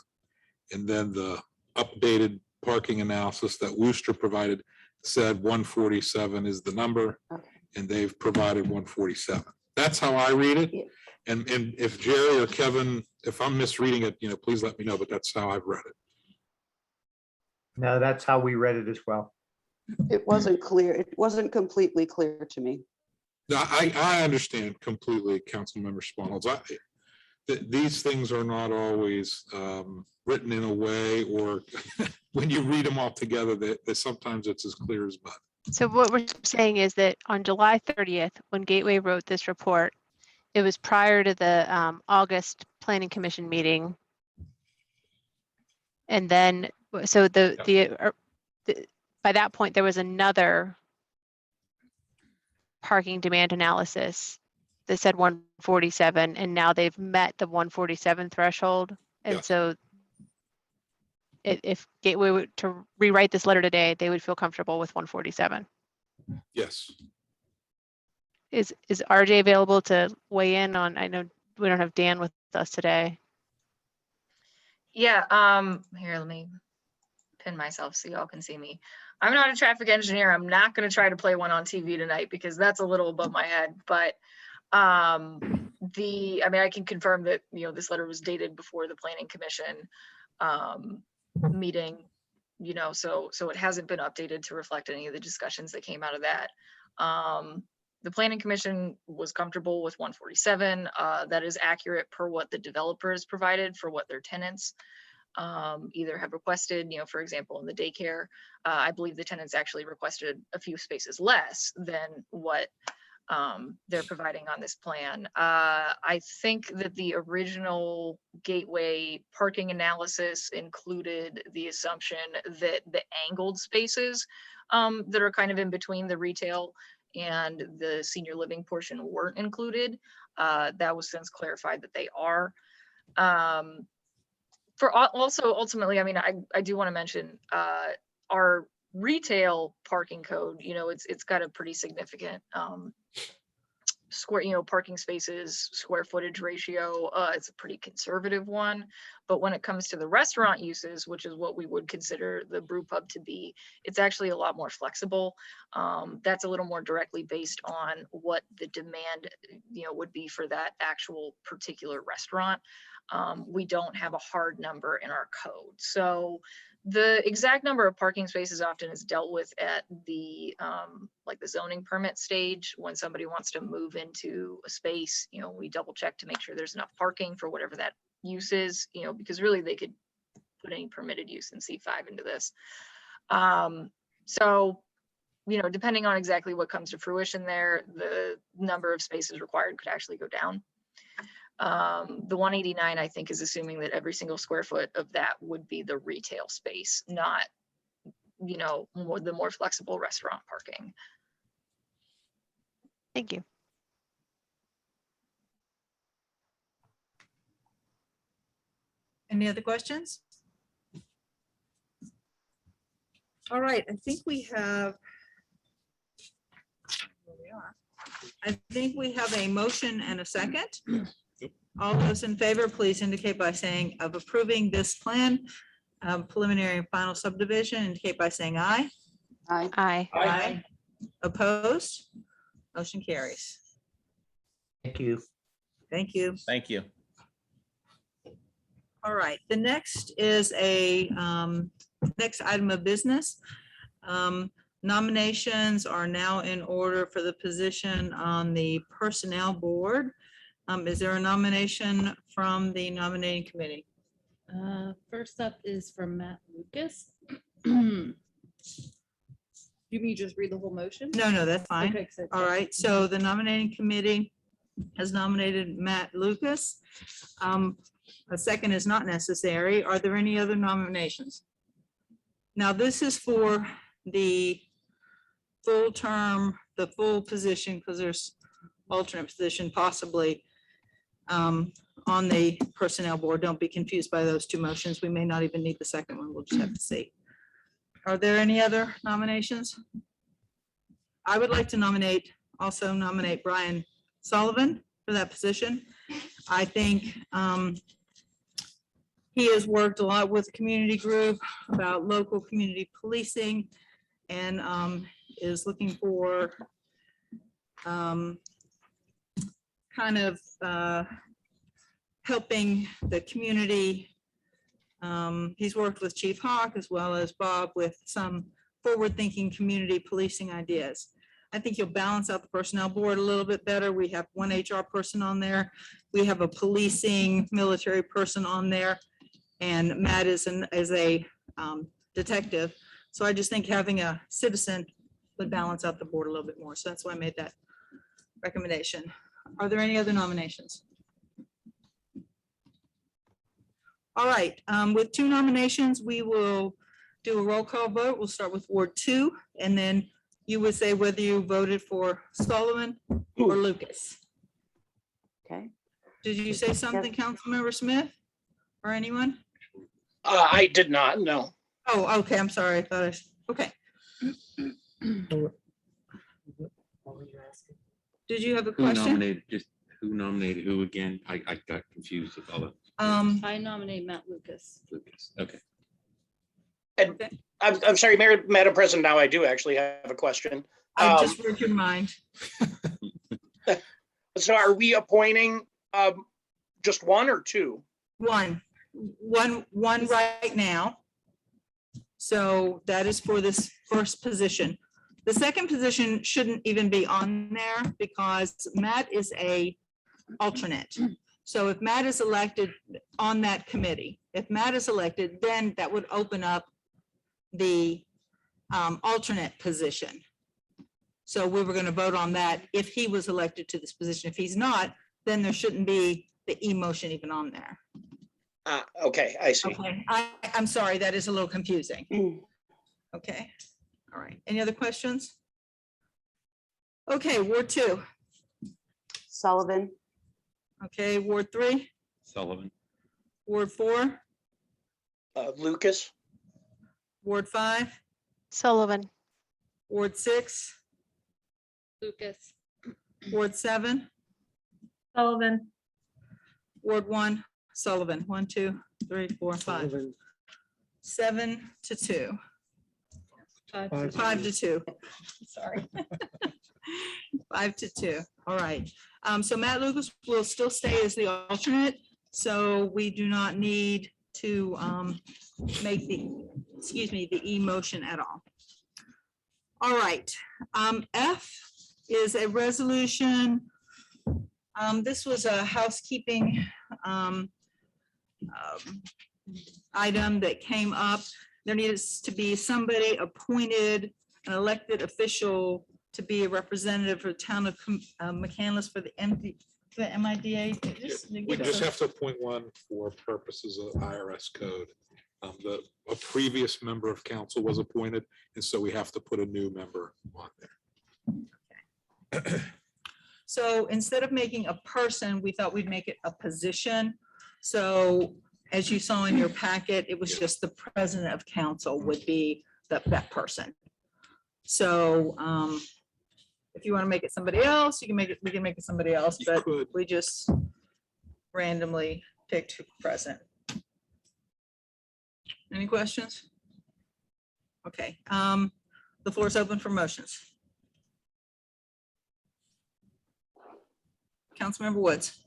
And then the updated parking analysis that Worcester provided said 147 is the number, and they've provided 147. That's how I read it. And if Jerry or Kevin, if I'm misreading it, please let me know, but that's how I've read it. No, that's how we read it as well. It wasn't clear. It wasn't completely clear to me. No, I understand completely, Councilmember Spaulding. These things are not always written in a way, or when you read them all together, that sometimes it's as clear as mud. So what we're saying is that on July 30th, when Gateway wrote this report, it was prior to the August Planning Commission meeting. And then, so by that point, there was another parking demand analysis that said 147, and now they've met the 147 threshold. And so if Gateway were to rewrite this letter today, they would feel comfortable with 147. Yes. Is RJ available to weigh in on, I know we don't have Dan with us today. Yeah, here, let me pin myself so y'all can see me. I'm not a traffic engineer. I'm not going to try to play one on TV tonight because that's a little above my head. But I can confirm that, this letter was dated before the Planning Commission meeting, so it hasn't been updated to reflect any of the discussions that came out of that. The Planning Commission was comfortable with 147. That is accurate per what the developers provided for what their tenants either have requested. For example, in the daycare, I believe the tenants actually requested a few spaces less than what they're providing on this plan. I think that the original Gateway parking analysis included the assumption that the angled spaces that are kind of in between the retail and the senior living portion weren't included. That was since clarified that they are. Also, ultimately, I mean, I do want to mention our retail parking code, it's got a pretty significant parking spaces, square footage ratio. It's a pretty conservative one. But when it comes to the restaurant uses, which is what we would consider the brew pub to be, it's actually a lot more flexible. That's a little more directly based on what the demand, would be for that actual particular restaurant. We don't have a hard number in our code. So the exact number of parking spaces often is dealt with at the like the zoning permit stage. When somebody wants to move into a space, we double check to make sure there's enough parking for whatever that use is, because really they could put any permitted use in C5 into this. So, depending on exactly what comes to fruition there, the number of spaces required could actually go down. The 189, I think, is assuming that every single square foot of that would be the retail space, not, the more flexible restaurant parking. Thank you. Any other questions? All right, I think we have. Here we are. I think we have a motion and a second. All those in favor, please indicate by saying of approving this plan, preliminary and final subdivision, indicate by saying aye. Aye. Aye. Aye. Opposed? Motion carries. Thank you. Thank you. Thank you. All right, the next is a next item of business. Nominations are now in order for the position on the Personnel Board. Is there a nomination from the nominating committee? First up is from Matt Lucas. You mean just read the whole motion? No, that's fine. Okay, so- All right, so the nominating committee has nominated Matt Lucas. A second is not necessary. Are there any other nominations? Now, this is for the full term, the full position, because there's alternate position possibly on the Personnel Board. Don't be confused by those two motions. We may not even need the second one. We'll just have to see. Are there any other nominations? I would like to also nominate Brian Sullivan for that position. I think he has worked a lot with the community group about local community policing and is looking for kind of helping the community. He's worked with Chief Hawk as well as Bob with some forward-thinking community policing ideas. I think you'll balance out the Personnel Board a little bit better. We have one HR person on there. We have a policing military person on there, and Matt is a detective. So I just think having a citizen would balance out the board a little bit more. So that's why I made that recommendation. Are there any other nominations? All right, with two nominations, we will do a roll call vote. We'll start with Ward 2, and then you would say whether you voted for Sullivan or Lucas. Okay. Did you say something, Councilmember Smith, or anyone? I did not, no. Oh, okay, I'm sorry. I thought okay. Did you have a Who question? nominated who again? I got confused with all the I nominate Matt Lucas. Lucas. Okay. And I'm sorry, Madam President, now I do actually have a question. I just read your mind. So are we appointing just one or two? One right now. So that is for this first position. The second position shouldn't even be on there because Matt is a alternate. So if Matt is elected on that committee, if Matt is elected, then that would open up the alternate position. So we were going to vote on that if he was elected to this position. If he's not, then there shouldn't be the e-motion even on there. Okay, I see. Okay, I'm sorry, that is a little confusing. Okay, all right. Any other questions? Okay, Ward 2. Sullivan. Okay, Ward 3, Sullivan, Ward 4, Lucas, Ward 5, Sullivan, Ward 6, Lucas, Ward 7, Sullivan, Ward 1, Sullivan. 1, 2, 3, 4, 5. Sullivan. 7-2. 5-2. Sorry. 5-2. All right. So Matt Lucas will still stay as the alternate. So we do not need to make the, the E motion at all. All right. F is a resolution. This was a housekeeping item that came up. There needs to be somebody appointed, an elected official, to be a representative for the town of Mccandless for the MIDA. We just have to appoint one for purposes of IRS code. A previous member of council was appointed, and so we have to put a new member on there. So instead of making a person, we thought we'd make it a position. So as you saw in your packet, it was just the president of council would be that person. So if you want to make it somebody else, you can make it, we can make it somebody else, but we just randomly picked president. Any questions? Okay, the floor is open for motions. Councilmember Woods.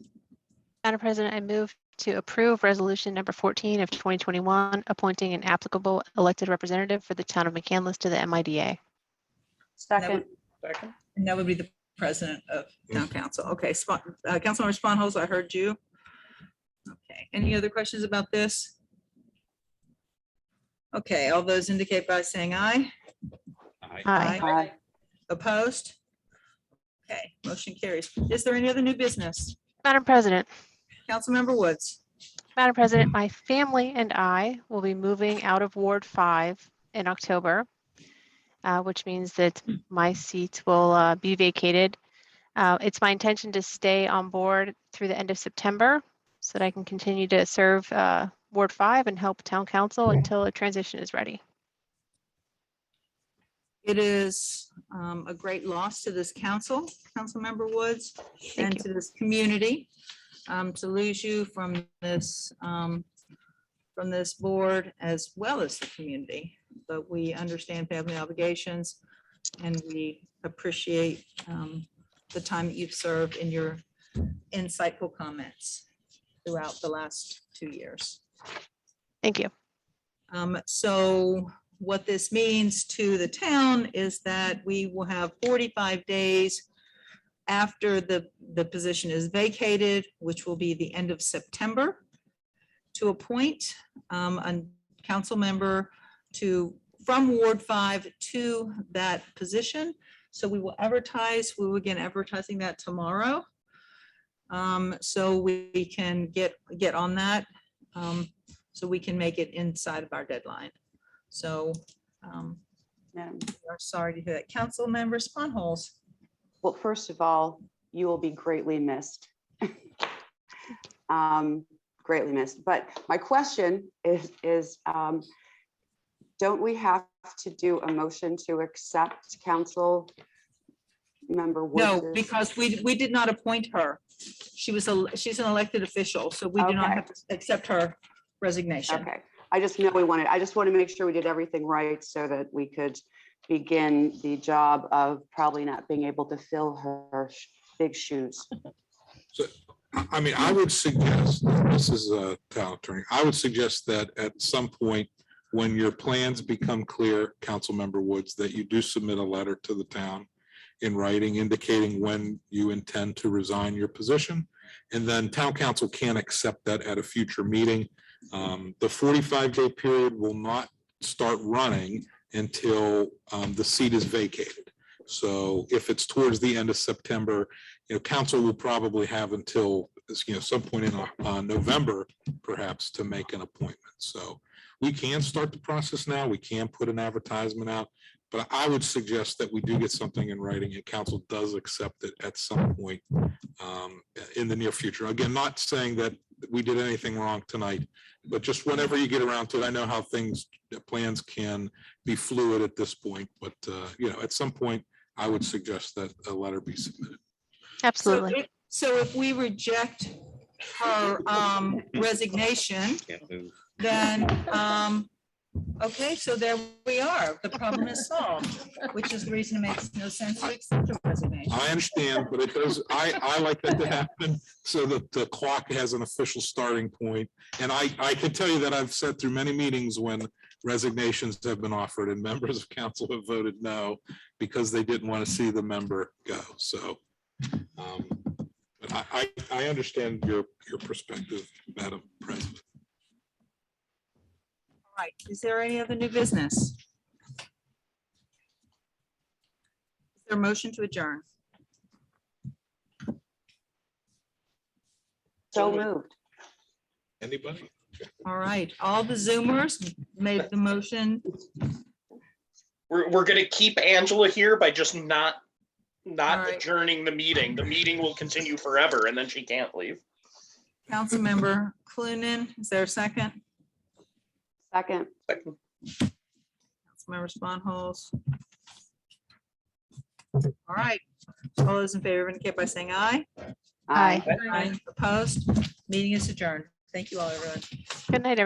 Madam President, I move to approve resolution number 14 of 2021, appointing an applicable elected representative for the town of Mccandless to the MIDA. Second. And that would be the president of town council. Okay, Councilmember Sponholz, I heard you. Okay, any other questions about this? Okay, all those indicate by saying aye. Aye. Opposed? Okay, motion carries. Is there any other new business? Madam President. Councilmember Woods. Madam President, my family and I will be moving out of Ward 5 in October, which means that my seat will be vacated. It's my intention to stay on board through the end of September so that I can continue to serve Ward 5 and help town council until a transition is ready. It is a great loss to this council, Councilmember Woods, and to this community. To lose you from this board as well as the community, but we understand family obligations and we appreciate the time that you've served in your insightful comments throughout the last 2 years. Thank you. So what this means to the town is that we will have 45 days after the position is vacated, which will be the end of September, to appoint a council member from Ward 5 to that position. So we will advertise, we will begin advertising that tomorrow. So we can get on that, so we can make it inside of our deadline. So we are sorry to hear that. Council Member Sponholz. Well, first of all, you will be greatly missed. Greatly missed. But my question is don't we have to do a motion to accept Council Member Woods? No, because we did not appoint her. She's an elected official, so we do not have to accept her resignation. Okay. I just want to make sure we did everything right so that we could begin the job of probably not being able to fill her big shoes. So, I mean, I would suggest, this is a town attorney, I would suggest that at some point when your plans become clear, Councilmember Woods, that you do submit a letter to the town in writing indicating when you intend to resign your position. And then town council can accept that at a future meeting. The 45-day period will not start running until the seat is vacated. So if it's towards the end of September, council will probably have until some point in November, perhaps, to make an appointment. So we can start the process now. We can put an advertisement out. But I would suggest that we do get something in writing and council does accept it at some point in the near future. Again, not saying that we did anything wrong tonight, but just whenever you get around to it, I know how plans can be fluid at this point, but at some point, I would suggest that a letter be submitted. Absolutely. So if we reject her resignation, then, okay, so there we are. The problem is solved, which is the reason it makes no sense to accept a resignation. I understand, but it does, I like that to happen so that the clock has an official starting point. And I can tell you that I've sat through many meetings when resignations have been offered and members of council have voted no because they didn't want to see the member go. So but I understand your perspective, Madam President. All right, is there any other new business? Is there a motion to adjourn? So moved. Anybody? All right, all the Zoomers made the motion. We're gonna keep Angela here by just not right. adjourning the meeting. The meeting will continue forever and then she can't leave. Councilmember Clunin, is there a second? Second. Councilmember Sponholz. All right, all those in favor indicate by saying aye. Aye. Aye. Opposed? Meeting is adjourned. Thank you all, everyone. Good night, everyone.